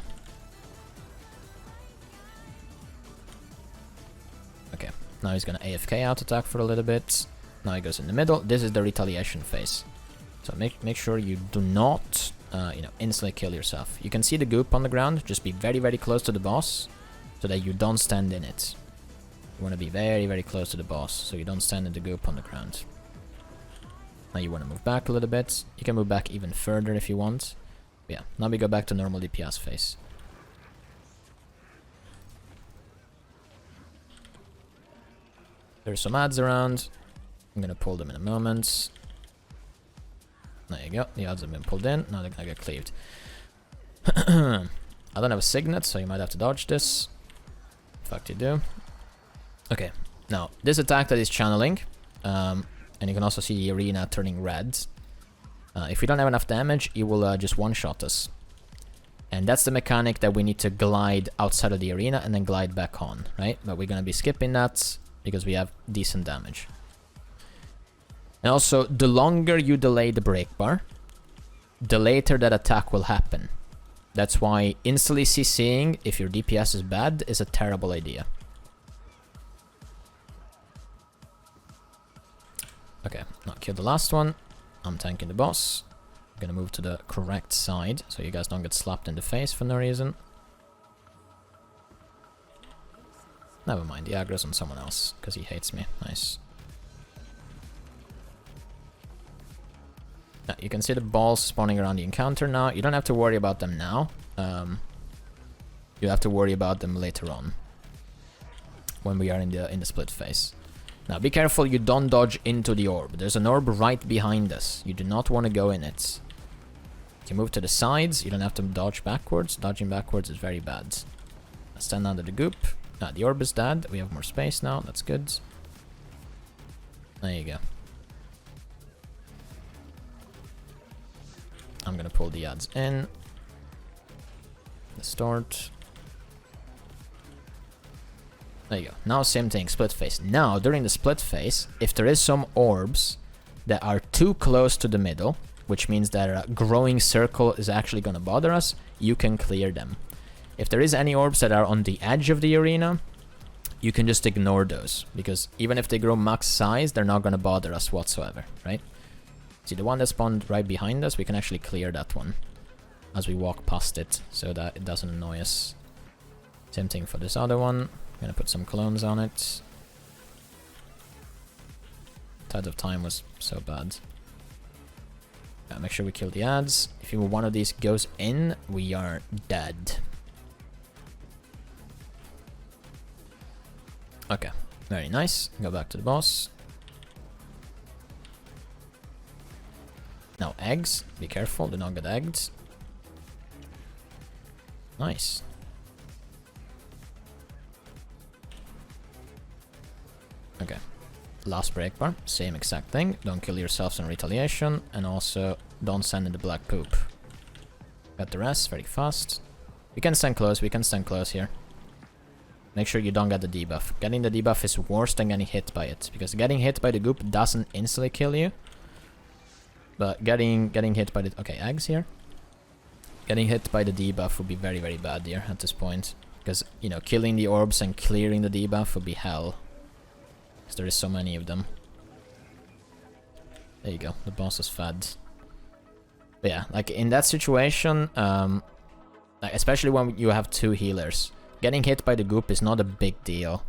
Speaker 1: Okay, now he's gonna AFK auto attack for a little bit. Now he goes in the middle. This is the retaliation phase. So make sure you do not, you know, instantly kill yourself. You can see the goop on the ground. Just be very, very close to the boss so that you don't stand in it. You want to be very, very close to the boss so you don't stand in the goop on the ground. Now you want to move back a little bit. You can move back even further if you want. But yeah, now we go back to normal DPS phase. There's some ads around. I'm gonna pull them in a moment. There you go. The ads have been pulled in. Now they're gonna get cleaved. I don't have a signet, so you might have to dodge this. In fact, you do. Okay. Now, this attack that is channeling, and you can also see the arena turning red. If we don't have enough damage, it will just one-shot us. And that's the mechanic that we need to glide outside of the arena and then glide back on, right? But we're gonna be skipping that because we have decent damage. And also, the longer you delay the break bar, the later that attack will happen. That's why instantly CCing, if your DPS is bad, is a terrible idea. Okay, now kill the last one. I'm tanking the boss. I'm gonna move to the correct side, so you guys don't get slapped in the face for no reason. Never mind, the aggro's on someone else, because he hates me. Nice. Now, you can see the balls spawning around the encounter now. You don't have to worry about them now. You have to worry about them later on, when we are in the split phase. Now, be careful you don't dodge into the orb. There's an orb right behind us. You do not want to go in it. You can move to the sides. You don't have to dodge backwards. Dodging backwards is very bad. Stand under the goop. The orb is dead. We have more space now. That's good. There you go. I'm gonna pull the ads in. Distort. There you go. Now same thing, split phase. Now, during the split phase, if there is some orbs that are too close to the middle, which means that a growing circle is actually gonna bother us, you can clear them. If there is any orbs that are on the edge of the arena, you can just ignore those, because even if they grow max size, they're not gonna bother us whatsoever, right? See, the one that spawned right behind us, we can actually clear that one as we walk past it, so that it doesn't annoy us. Same thing for this other one. I'm gonna put some clones on it. Tide of Time was so bad. Yeah, make sure we kill the ads. If one of these goes in, we are dead. Okay, very nice. Go back to the boss. Now eggs, be careful, do not get egged. Nice. Okay, last break bar, same exact thing. Don't kill yourselves in retaliation, and also don't send in the black poop. Got the rest very fast. We can stand close here. Make sure you don't get the debuff. Getting the debuff is worse than getting hit by it, because getting hit by the goop doesn't instantly kill you. But getting hit by the... Okay, eggs here. Getting hit by the debuff would be very, very bad here at this point. Because, you know, killing the orbs and clearing the debuff would be hell. Because there is so many of them. There you go, the boss is fed. But yeah, like in that situation, like especially when you have two healers, getting hit by the goop is not a big deal.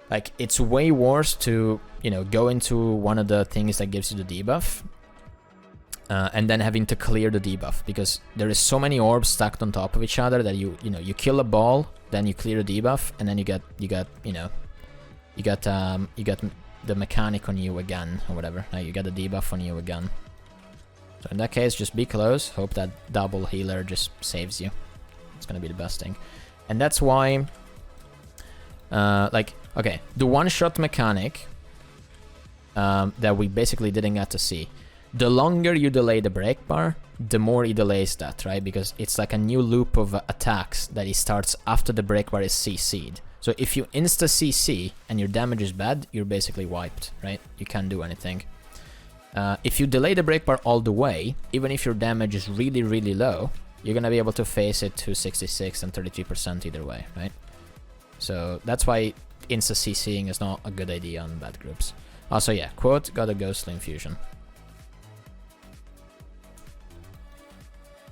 Speaker 1: Like, it's way worse to, you know, go into one of the things that gives you the debuff. And then having to clear the debuff, because there is so many orbs stacked on top of each other that you know, you kill a ball, then you clear the debuff, and then you get the mechanic on you again, or whatever. You get the debuff on you again. So in that case, just be close, hope that double healer just saves you. It's gonna be the best thing. And that's why, like, okay, the one-shot mechanic that we basically didn't get to see. The longer you delay the break bar, the more he delays that, right? Because it's like a new loop of attacks that he starts after the break bar is CC'd. So if you insta-CC and your damage is bad, you're basically wiped, right? You can't do anything. If you delay the break bar all the way, even if your damage is really, really low, you're gonna be able to face it to 66 and 33% either way, right? So that's why insta-CCing is not a good idea on bad groups. Also, yeah, quote, got a ghostly infusion.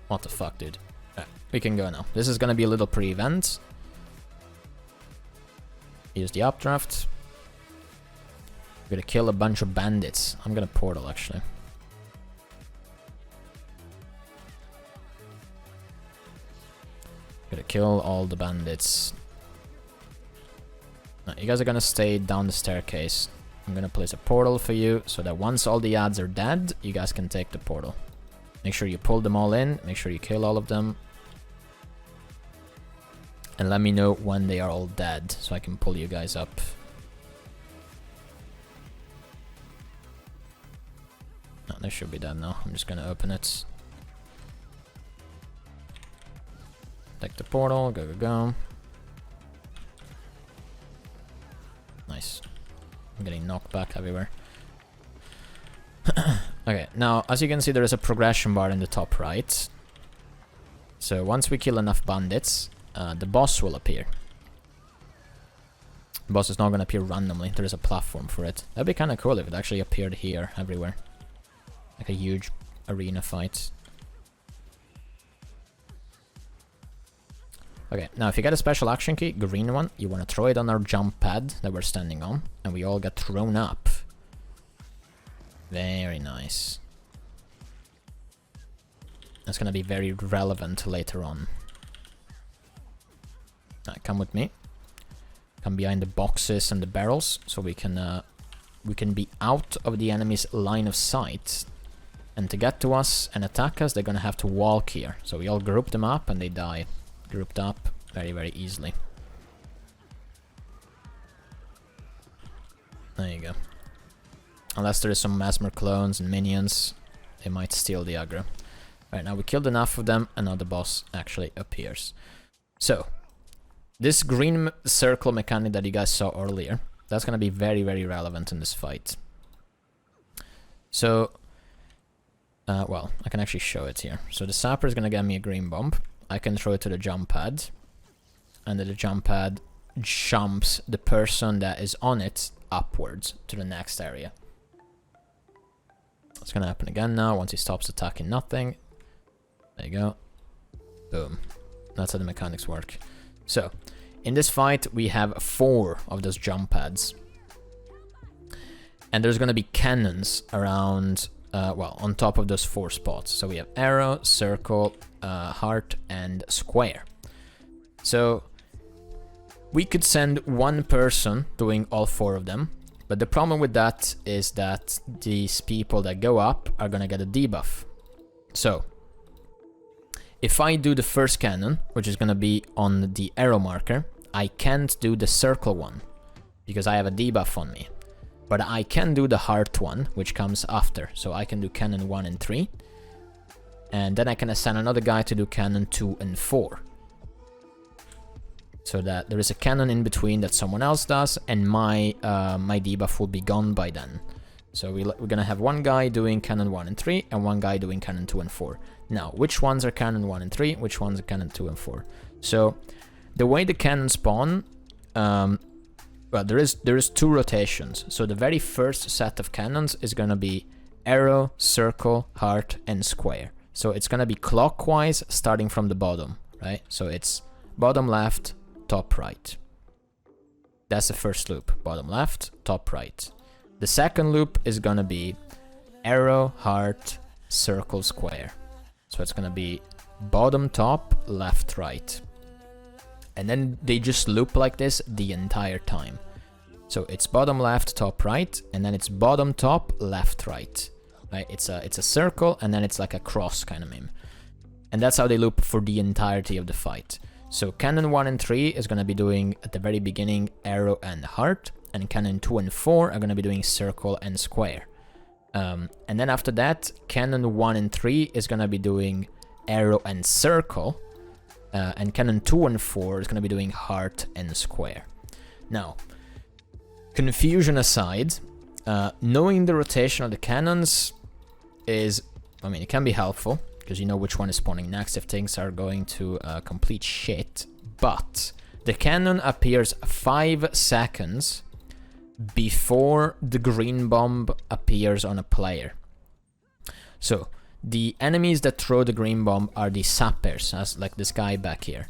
Speaker 1: What the fuck, dude? We can go now. This is gonna be a little pre-event. Use the updraft. We're gonna kill a bunch of bandits. I'm gonna portal, actually. Gonna kill all the bandits. Now, you guys are gonna stay down the staircase. I'm gonna place a portal for you, so that once all the ads are dead, you guys can take the portal. Make sure you pull them all in, make sure you kill all of them. And let me know when they are all dead, so I can pull you guys up. No, they should be dead now. I'm just gonna open it. Take the portal, go, go, go. Nice. I'm getting knocked back everywhere. Okay, now, as you can see, there is a progression bar in the top right. So once we kill enough bandits, the boss will appear. The boss is not going to appear randomly. There is a platform for it. That'd be kind of cool if it actually appeared here, everywhere. Like a huge arena fight. Okay, now if you get a special action key, green one, you want to throw it on our jump pad that we're standing on, and we all get thrown up. Very nice. That's gonna be very relevant later on. Alright, come with me. Come behind the boxes and the barrels, so we can be out of the enemy's line of sight. And to get to us and attack us, they're gonna have to walk here. So we all group them up and they die. Grouped up very, very easily. There you go. Unless there is some Mesmer clones and minions, they might steal the aggro. Right, now we killed enough of them, and now the boss actually appears. So, this green circle mechanic that you guys saw earlier, that's gonna be very, very relevant in this fight. So, well, I can actually show it here. So the sapper is gonna get me a green bomb. I can throw it to the jump pad, and then the jump pad jumps the person that is on it upwards to the next area. It's gonna happen again now once he stops attacking nothing. There you go. Boom. That's how the mechanics work. So, in this fight, we have 4 of those jump pads. And there's gonna be cannons around, well, on top of those 4 spots. So we have arrow, circle, heart, and square. So we could send one person doing all 4 of them, but the problem with that is that these people that go up are gonna get a debuff. So if I do the first cannon, which is gonna be on the arrow marker, I can't do the circle one because I have a debuff on me. But I can do the heart one, which comes after. So I can do cannon 1 and 3. And then I can assign another guy to do cannon 2 and 4. So that there is a cannon in between that someone else does, and my debuff will be gone by then. So we're gonna have one guy doing cannon 1 and 3, and one guy doing cannon 2 and 4. Now, which ones are cannon 1 and 3, which ones are cannon 2 and 4? So, the way the cannons spawn, well, there is 2 rotations. So the very first set of cannons is gonna be arrow, circle, heart, and square. So it's gonna be clockwise, starting from the bottom, right? So it's bottom left, top right. That's the first loop. Bottom left, top right. The second loop is gonna be arrow, heart, circle, square. So it's gonna be bottom, top, left, right. And then they just loop like this the entire time. So it's bottom left, top right, and then it's bottom top, left, right. Right? It's a circle, and then it's like a cross kind of meme. And that's how they loop for the entirety of the fight. So cannon 1 and 3 is gonna be doing at the very beginning arrow and heart, and cannon 2 and 4 are gonna be doing circle and square. And then after that, cannon 1 and 3 is gonna be doing arrow and circle. And cannon 2 and 4 is going to be doing heart and square. Now, confusion aside, knowing the rotation of the cannons is, I mean, it can be helpful, because you know which one is spawning next if things are going to complete shit, but the cannon appears 5 seconds before the green bomb appears on a player. So, the enemies that throw the green bomb are the sappers, as like this guy back here.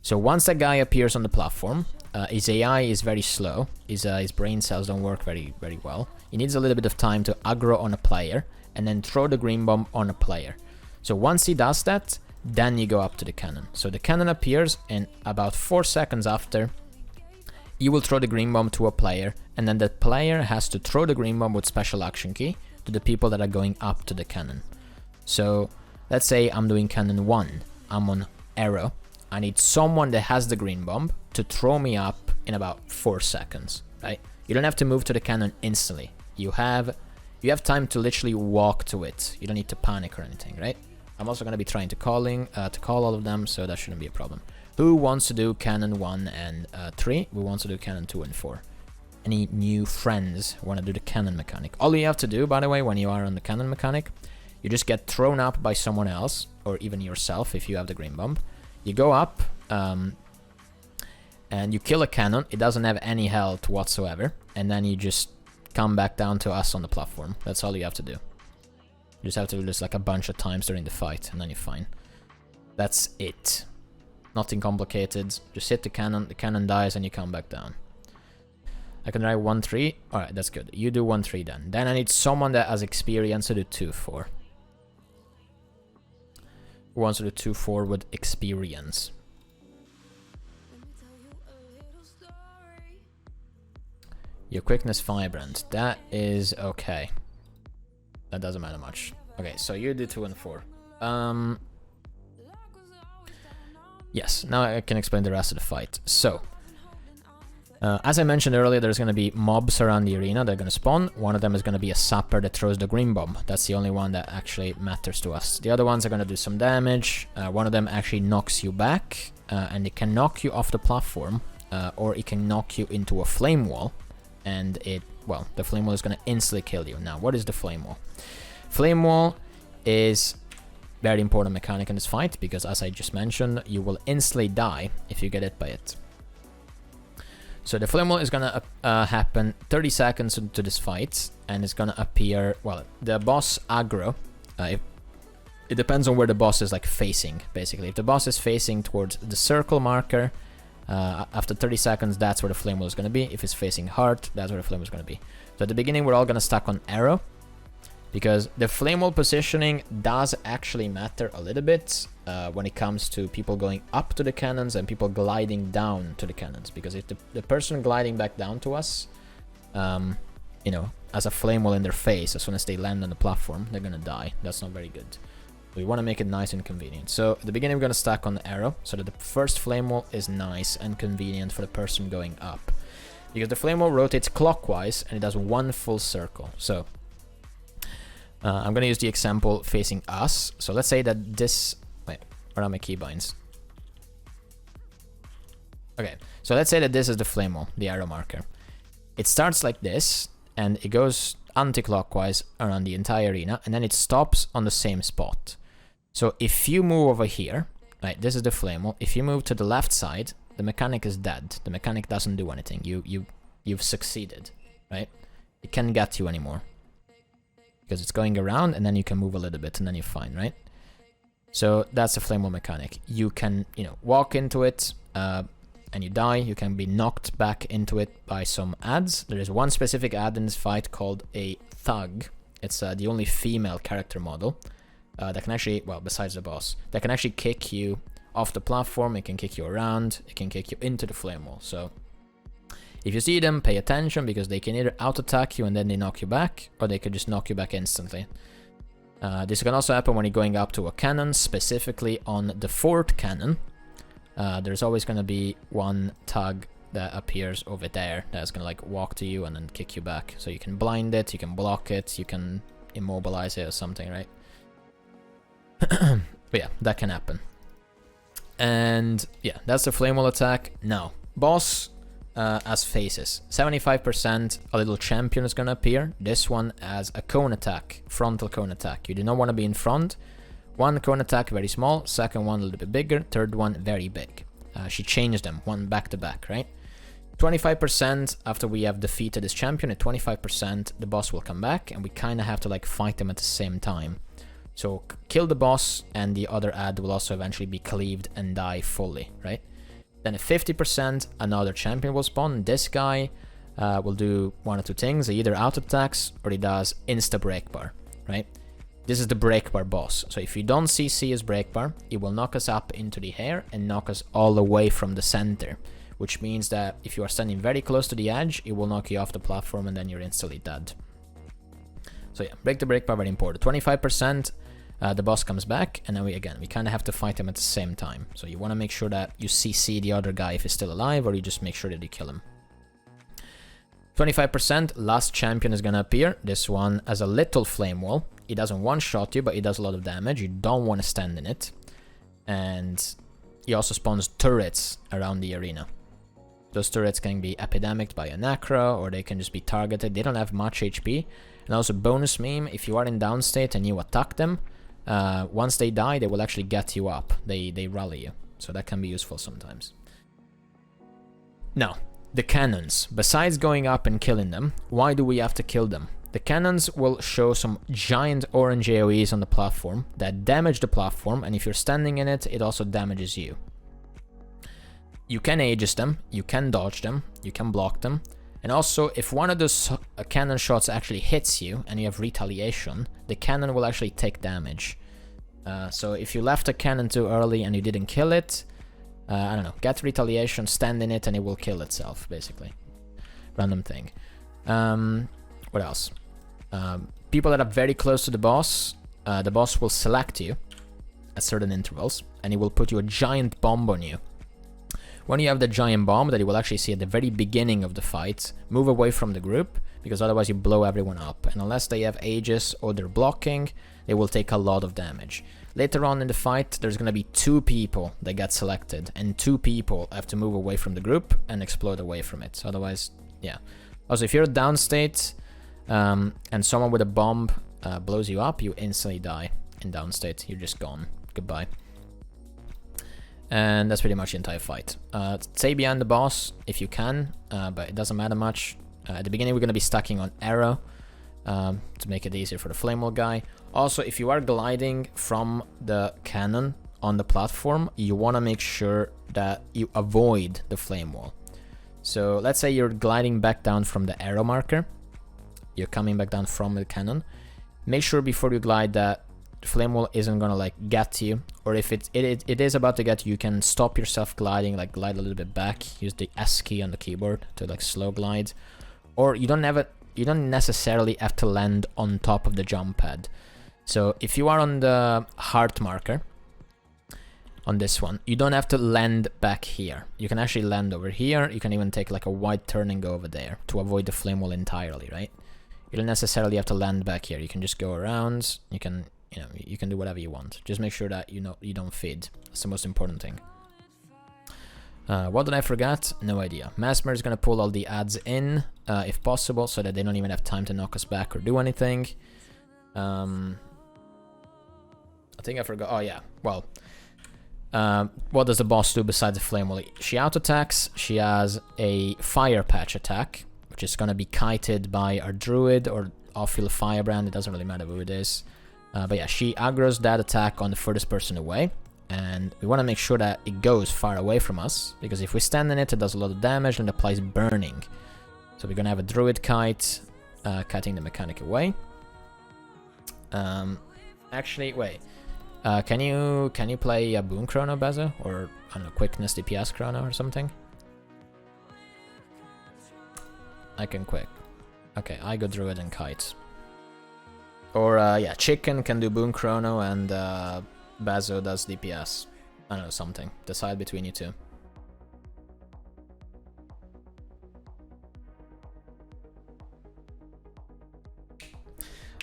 Speaker 1: So once that guy appears on the platform, his AI is very slow. His brain cells don't work very well. He needs a little bit of time to aggro on a player and then throw the green bomb on a player. So once he does that, then you go up to the cannon. So the cannon appears, and about 4 seconds after, you will throw the green bomb to a player, and then that player has to throw the green bomb with special action key to the people that are going up to the cannon. So let's say I'm doing cannon 1, I'm on arrow. I need someone that has the green bomb to throw me up in about 4 seconds, right? You don't have to move to the cannon instantly. You have time to literally walk to it. You don't need to panic or anything, right? I'm also going to be trying to call all of them, so that shouldn't be a problem. Who wants to do cannon 1 and 3? Who wants to do cannon 2 and 4? Any new friends who want to do the cannon mechanic? All you have to do, by the way, when you are on the cannon mechanic, you just get thrown up by someone else, or even yourself if you have the green bomb. You go up, and you kill a cannon. It doesn't have any health whatsoever, and then you just come back down to us on the platform. That's all you have to do. You just have to do this like a bunch of times during the fight, and then you're fine. That's it. Nothing complicated. Just hit the cannon dies, and you come back down. I can try 1-3. Alright, that's good. You do 1-3 then. Then I need someone that has experience to do 2-4. Who wants to do 2-4 with experience? Your quickness vibrant. That is okay. That doesn't matter much. Okay, so you do 2 and 4. Yes, now I can explain the rest of the fight. So, as I mentioned earlier, there's going to be mobs around the arena that are going to spawn. One of them is going to be a sapper that throws the green bomb. That's the only one that actually matters to us. The other ones are going to do some damage. One of them actually knocks you back, and it can knock you off the platform, or it can knock you into a flame wall. And the flame wall is going to instantly kill you. Now, what is the flame wall? Flame wall is very important mechanic in this fight, because as I just mentioned, you will instantly die if you get hit by it. So the flame wall is gonna happen 30 seconds into this fight, and it's gonna appear, well, the boss aggro, it depends on where the boss is like facing, basically. If the boss is facing towards the circle marker, after 30 seconds, that's where the flame wall is gonna be. If it's facing heart, that's where the flame wall is gonna be. So at the beginning, we're all gonna stack on arrow, because the flame wall positioning does actually matter a little bit when it comes to people going up to the cannons and people gliding down to the cannons. Because if the person gliding back down to us, you know, has a flame wall in their face, as soon as they land on the platform, they're gonna die. That's not very good. We want to make it nice and convenient. So at the beginning, we're gonna stack on the arrow, so that the first flame wall is nice and convenient for the person going up. Because the flame wall rotates clockwise, and it does one full circle. So I'm going to use the example facing us. So let's say that this... Wait, where are my keybinds? Okay, so let's say that this is the flame wall, the arrow marker. It starts like this, and it goes anti-clockwise around the entire arena, and then it stops on the same spot. So if you move over here, right, this is the flame wall. If you move to the left side, the mechanic is dead. The mechanic doesn't do anything. You've succeeded, right? It can't get you anymore, because it's going around, and then you can move a little bit, and then you're fine, right? So that's the flame wall mechanic. You can, you know, walk into it, and you die. You can be knocked back into it by some adds. There is one specific add in this fight called a thug. It's the only female character model that can actually, well, besides the boss, that can actually kick you off the platform. It can kick you around. It can kick you into the flame wall. So if you see them, pay attention, because they can either auto-attack you and then they knock you back, or they could just knock you back instantly. This can also happen when you're going up to a cannon, specifically on the fourth cannon. There's always going to be one tug that appears over there that's going to like walk to you and then kick you back. So you can blind it, you can block it, you can immobilize it or something, right? But yeah, that can happen. And yeah, that's the flame wall attack. Now, boss... as phases. 75%, a little champion is gonna appear. This one as a cone attack, frontal cone attack. You do not want to be in front. One cone attack, very small. Second one, a little bit bigger. Third one, very big. She changed them, one back to back, right? 25% after we have defeated this champion, at 25%, the boss will come back, and we kind of have to like fight them at the same time. So kill the boss, and the other ad will also eventually be cleaved and die fully, right? Then at 50%, another champion will spawn. This guy will do one or two things. He either auto-attacks or he does insta-breakbar, right? This is the breakbar boss. So if you don't CC his breakbar, it will knock us up into the air and knock us all away from the center, which means that if you are standing very close to the edge, it will knock you off the platform and then you're instantly dead. So yeah, break the breakbar, very important. 25%, the boss comes back, and then we kind of have to fight him at the same time. So you want to make sure that you CC the other guy if he's still alive, or you just make sure that you kill him. 25%, last champion is going to appear. This one has a little flame wall. It doesn't one-shot you, but it does a lot of damage. You don't want to stand in it. And he also spawns turrets around the arena. Those turrets can be epidemicked by a necro, or they can just be targeted. They don't have much HP. And also bonus meme, if you are in downstate and you attack them, once they die, they will actually get you up. They rally you. So that can be useful sometimes. Now, the cannons. Besides going up and killing them, why do we have to kill them? The cannons will show some giant orange AoEs on the platform that damage the platform, and if you're standing in it, it also damages you. You can aegis them, you can dodge them, you can block them, and also if one of those cannon shots actually hits you and you have retaliation, the cannon will actually take damage. So if you left a cannon too early and you didn't kill it, I don't know, get retaliation, stand in it, and it will kill itself, basically. Random thing. What else? People that are very close to the boss will select you at certain intervals, and he will put you a giant bomb on you. When you have the giant bomb that you will actually see at the very beginning of the fight, move away from the group, because otherwise you blow everyone up. And unless they have Aegis or they're blocking, they will take a lot of damage. Later on in the fight, there's going to be 2 people that get selected, and 2 people have to move away from the group and explode away from it. Otherwise, yeah. Also, if you're downstate and someone with a bomb blows you up, you instantly die in downstate. You're just gone. Goodbye. And that's pretty much the entire fight. Stay behind the boss if you can, but it doesn't matter much. At the beginning, we're going to be stacking on arrow to make it easier for the flame wall guy. Also, if you are gliding from the cannon on the platform, you want to make sure that you avoid the flame wall. So let's say you're gliding back down from the arrow marker. You're coming back down from the cannon. Make sure before you glide that the flame wall isn't gonna like get you, or if it is about to get you, you can stop yourself gliding, like glide a little bit back, use the S key on the keyboard to like slow glide, or you don't necessarily have to land on top of the jump pad. So if you are on the heart marker on this one, you don't have to land back here. You can actually land over here. You can even take like a wide turn and go over there to avoid the flame wall entirely, right? You don't necessarily have to land back here. You can just go around. You can do whatever you want. Just make sure that you don't feed. That's the most important thing. What did I forget? No idea. Mesmer is gonna pull all the ads in, if possible, so that they don't even have time to knock us back or do anything. I think I forgot. Oh yeah. Well, what does the boss do besides the flame wall? She auto-attacks. She has a fire patch attack, which is gonna be kited by our druid or Ophil Firebrand. It doesn't really matter who it is. But yeah, she aggroes that attack on the furthest person away, and we want to make sure that it goes far away from us, because if we stand in it, it does a lot of damage and applies burning. So we're gonna have a druid kite, kiting the mechanic away. Actually, wait. Can you play a Boon Chrono, Bazo? Or, I don't know, Quickness DPS Chrono or something? I can quick. Okay, I go druid and kite. Or, yeah, Chicken can do Boon Chrono and Bazo does DPS. I don't know, something. Decide between you two.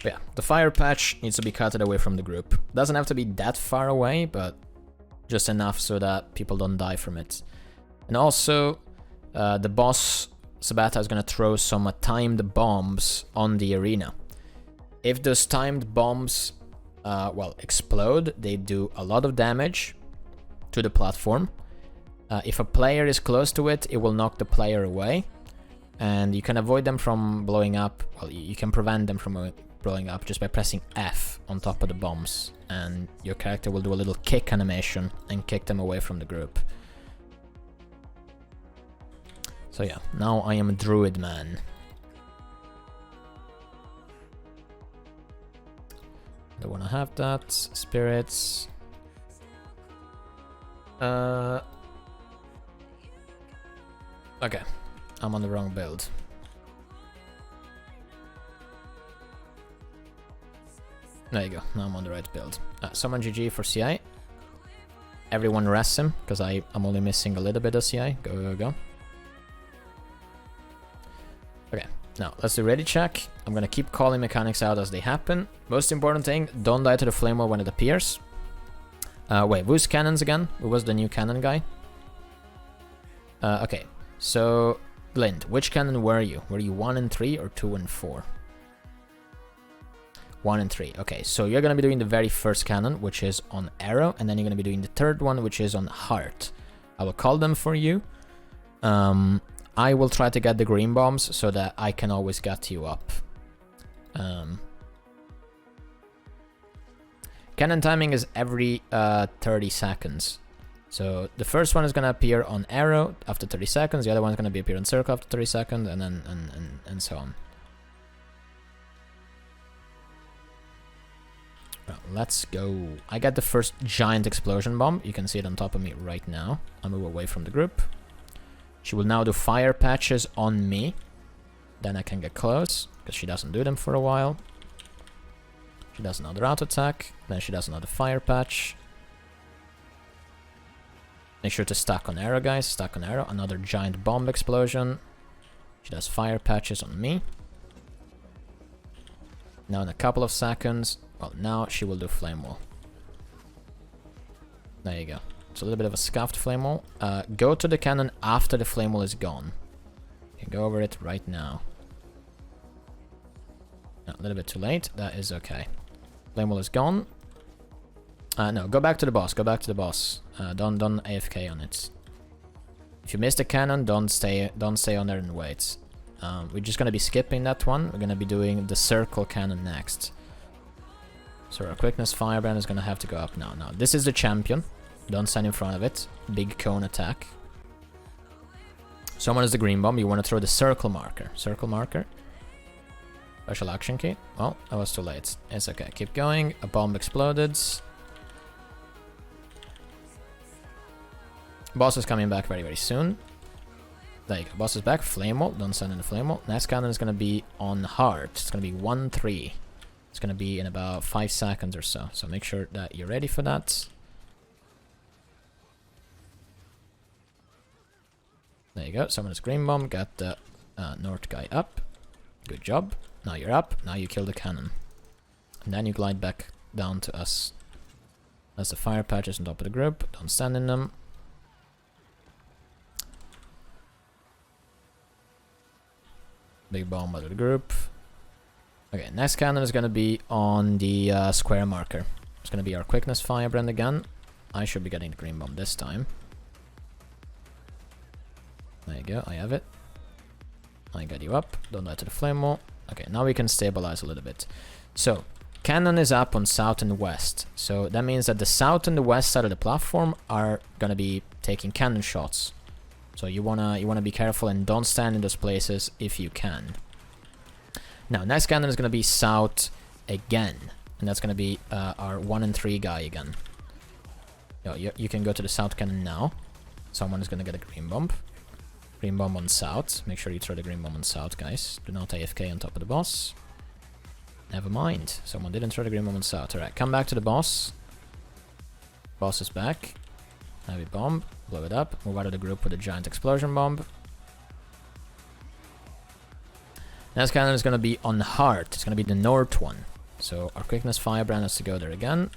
Speaker 1: But yeah, the fire patch needs to be cutted away from the group. Doesn't have to be that far away, but just enough so that people don't die from it. And also, the boss, Sabetha, is going to throw some timed bombs on the arena. If those timed bombs, explode, they do a lot of damage to the platform. If a player is close to it, it will knock the player away. And you can avoid them from blowing up. Well, you can prevent them from blowing up just by pressing F on top of the bombs, and your character will do a little kick animation and kick them away from the group. So yeah, now I am a druid man. Don't wanna have that. Spirits. Okay, I'm on the wrong build. There you go, now I'm on the right build. Summon GG for CI. Everyone rests him, because I'm only missing a little bit of CI. Go, go, go. Okay, now let's do ready check. I'm gonna keep calling mechanics out as they happen. Most important thing, don't die to the flame wall when it appears. Wait, who's cannons again? Who was the new cannon guy? Okay, so Lind, which cannon were you? Were you 1 and 3 or 2 and 4? 1 and 3. Okay, so you're gonna be doing the very first cannon, which is on arrow, and then you're gonna be doing the third one, which is on heart. I will call them for you. I will try to get the green bombs so that I can always get you up. Cannon timing is every 30 seconds. So the first one is gonna appear on arrow after 30 seconds, the other one is gonna appear on circle after 30 seconds, and then and so on. Well, let's go. I got the first giant explosion bomb. You can see it on top of me right now. I'll move away from the group. She will now do fire patches on me. Then I can get close, because she doesn't do them for a while. She does another auto attack. Then she does another fire patch. Make sure to stack on arrow, guys. Stack on arrow. Another giant bomb explosion. She does fire patches on me. Now in a couple of seconds, well, now she will do flame wall. There you go. It's a little bit of a scuffed flame wall. Go to the cannon after the flame wall is gone. You can go over it right now. No, a little bit too late. That is okay. Flame wall is gone. No, go back to the boss. Go back to the boss. Don't AFK on it. If you miss the cannon, don't stay on there and wait. We're just gonna be skipping that one. We're gonna be doing the circle cannon next. So our quickness firebrand is gonna have to go up now. Now this is the champion. Don't stand in front of it. Big cone attack. Someone is the green bomb. You want to throw the circle marker. Circle marker. Special action key. Well, that was too late. It's okay. Keep going. A bomb exploded. Boss is coming back very, very soon. There you go. Boss is back. Flame wall. Don't stand in the flame wall. Next cannon is going to be on heart. It's going to be 1-3. It's going to be in about 5 seconds or so. So make sure that you're ready for that. There you go. Someone's green bomb. Got the north guy up. Good job. Now you're up. Now you kill the cannon. And then you glide back down to us. That's the fire patches on top of the group. Don't stand in them. Big bomb out of the group. Okay, next cannon is going to be on the square marker. It's going to be our quickness firebrand again. I should be getting the green bomb this time. There you go, I have it. I got you up. Don't die to the flame wall. Okay, now we can stabilize a little bit. So, cannon is up on south and west. So that means that the south and the west side of the platform are gonna be taking cannon shots. So you wanna be careful and don't stand in those places if you can. Now, next cannon is gonna be south again, and that's gonna be our 1 and 3 guy again. You can go to the south cannon now. Someone is gonna get a green bomb. Green bomb on south. Make sure you throw the green bomb on south, guys. Do not AFK on top of the boss. Never mind. Someone didn't throw the green bomb on south. Alright, come back to the boss. Boss is back. Heavy bomb. Blow it up. Move out of the group with a giant explosion bomb. Next cannon is going to be on heart. It's going to be the north one. So our quickness firebrand has to go there again.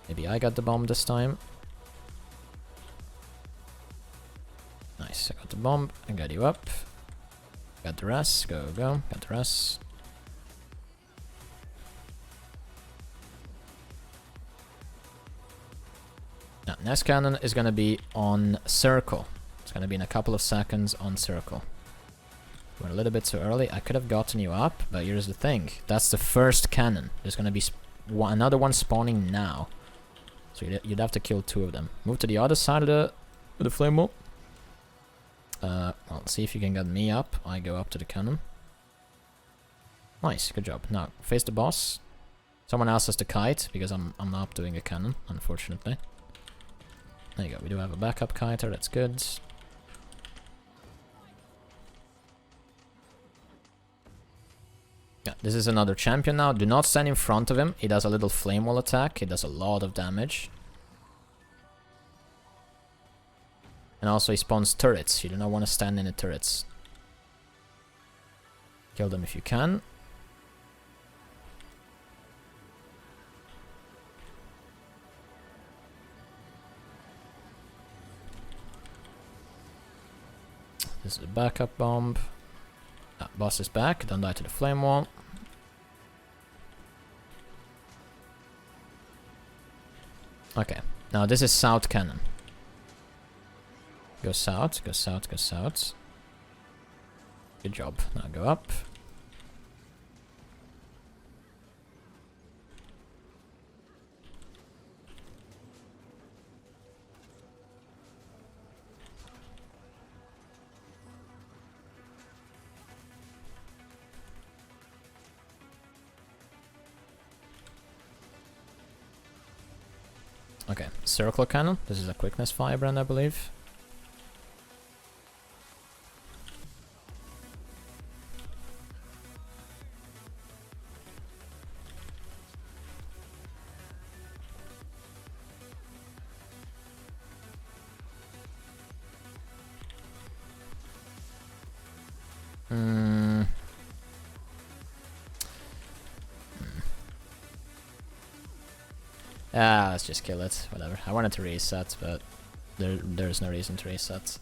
Speaker 1: Maybe I got the bomb this time. Nice, I got the bomb, I got you up. Got the rest, go, go, got the rest. Now, next cannon is gonna be on circle. It's gonna be in a couple of seconds on circle. We're a little bit too early. I could have gotten you up, but here's the thing. That's the first cannon. There's gonna be another one spawning now. So you'd have to kill 2 of them. Move to the other side of the flame wall. Well, see if you can get me up. I go up to the cannon. Nice, good job. Now, face the boss. Someone else has to kite, because I'm not doing a cannon, unfortunately. There you go, we do have a backup kiter, that's good. Yeah, this is another champion now. Do not stand in front of him. He does a little flame wall attack. It does a lot of damage. And also he spawns turrets. You do not want to stand in the turrets. Kill them if you can. This is a backup bomb. Boss is back. Don't die to the flame wall. Okay. Now this is south cannon. Go south, go south, go south. Good job. Now go up. Okay, circle cannon. This is a quickness firebrand, I believe. Let's just kill it. Whatever. I wanted to reset, but there's no reason to reset.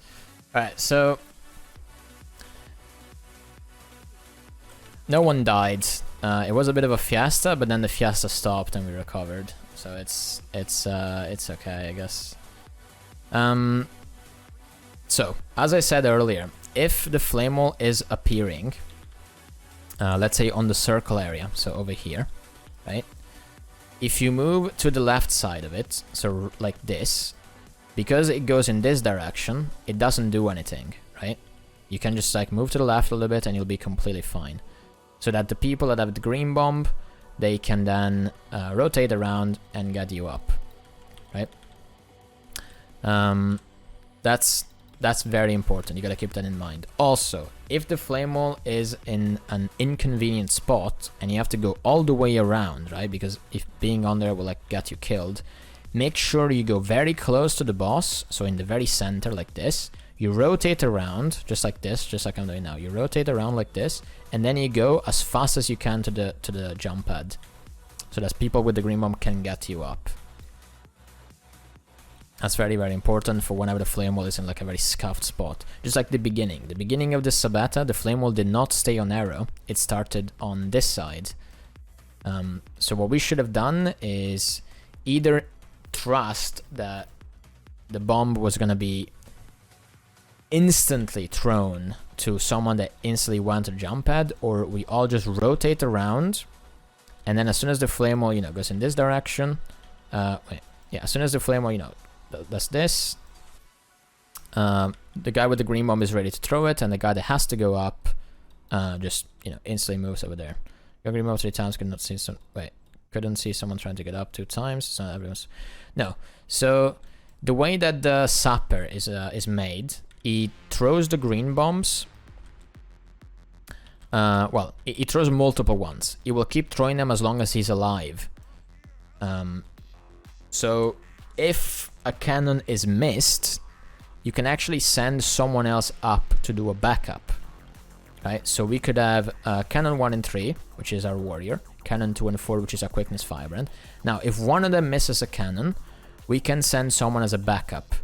Speaker 1: Alright, so no one died. It was a bit of a fiesta, but then the fiesta stopped and we recovered. So it's okay, I guess. So as I said earlier, if the flame wall is appearing, let's say on the circle area, so over here, right? If you move to the left side of it, so like this, because it goes in this direction, it doesn't do anything, right? You can just like move to the left a little bit and you'll be completely fine. So that the people that have the green bomb, they can then rotate around and get you up, right? That's very important. You gotta keep that in mind. Also, if the flame wall is in an inconvenient spot and you have to go all the way around, right? Because if being on there will like get you killed, make sure you go very close to the boss. So in the very center like this, you rotate around just like this, just like I'm doing now. You rotate around like this, and then you go as fast as you can to the jump pad, so that people with the green bomb can get you up. That's very, very important for whenever the flame wall is in like a very scuffed spot. Just like the beginning. The beginning of the Sabetha, the flame wall did not stay on arrow. It started on this side. So what we should have done is either trust that the bomb was going to be instantly thrown to someone that instantly went to the jump pad, or we all just rotate around, and then as soon as the flame wall, you know, goes in this direction, as soon as the flame wall, you know, does this, the guy with the green bomb is ready to throw it, and the guy that has to go up just, you know, instantly moves over there. Your green bomb 3 times, couldn't see someone trying to get up 2 times. It's not everyone's. No. So the way that the sapper is made, he throws the green bombs. He throws multiple ones. He will keep throwing them as long as he's alive. So if a cannon is missed, you can actually send someone else up to do a backup, right? So we could have cannon 1 and 3, which is our warrior, cannon 2 and 4, which is our quickness firebrand. Now, if one of them misses a cannon, we can send someone as a backup.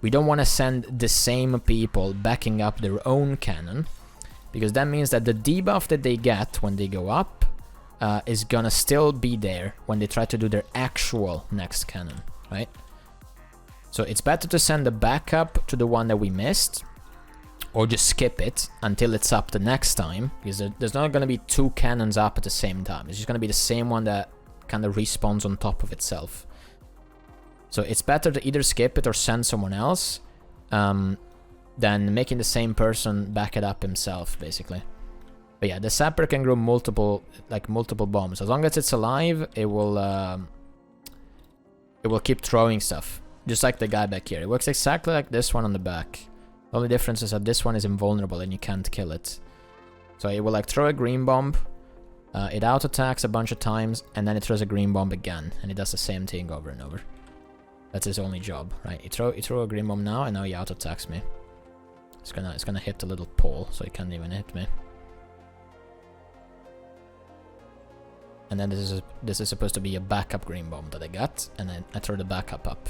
Speaker 1: We don't want to send the same people backing up their own cannon, because that means that the debuff that they get when they go up is gonna still be there when they try to do their actual next cannon, right? So it's better to send a backup to the one that we missed, or just skip it until it's up the next time, because there's not going to be two cannons up at the same time. It's just going to be the same one that kind of respawns on top of itself. So it's better to either skip it or send someone else than making the same person back it up himself, basically. But yeah, the sapper can grow multiple bombs. As long as it's alive, it will keep throwing stuff, just like the guy back here. It works exactly like this one on the back. The only difference is that this one is invulnerable and you can't kill it. So it will like throw a green bomb, it auto attacks a bunch of times, and then it throws a green bomb again, and it does the same thing over and over. That's his only job, right? You throw a green bomb now, and now he auto attacks me. It's gonna hit the little pole, so he can't even hit me. And then this is supposed to be a backup green bomb that I got, and then I throw the backup up.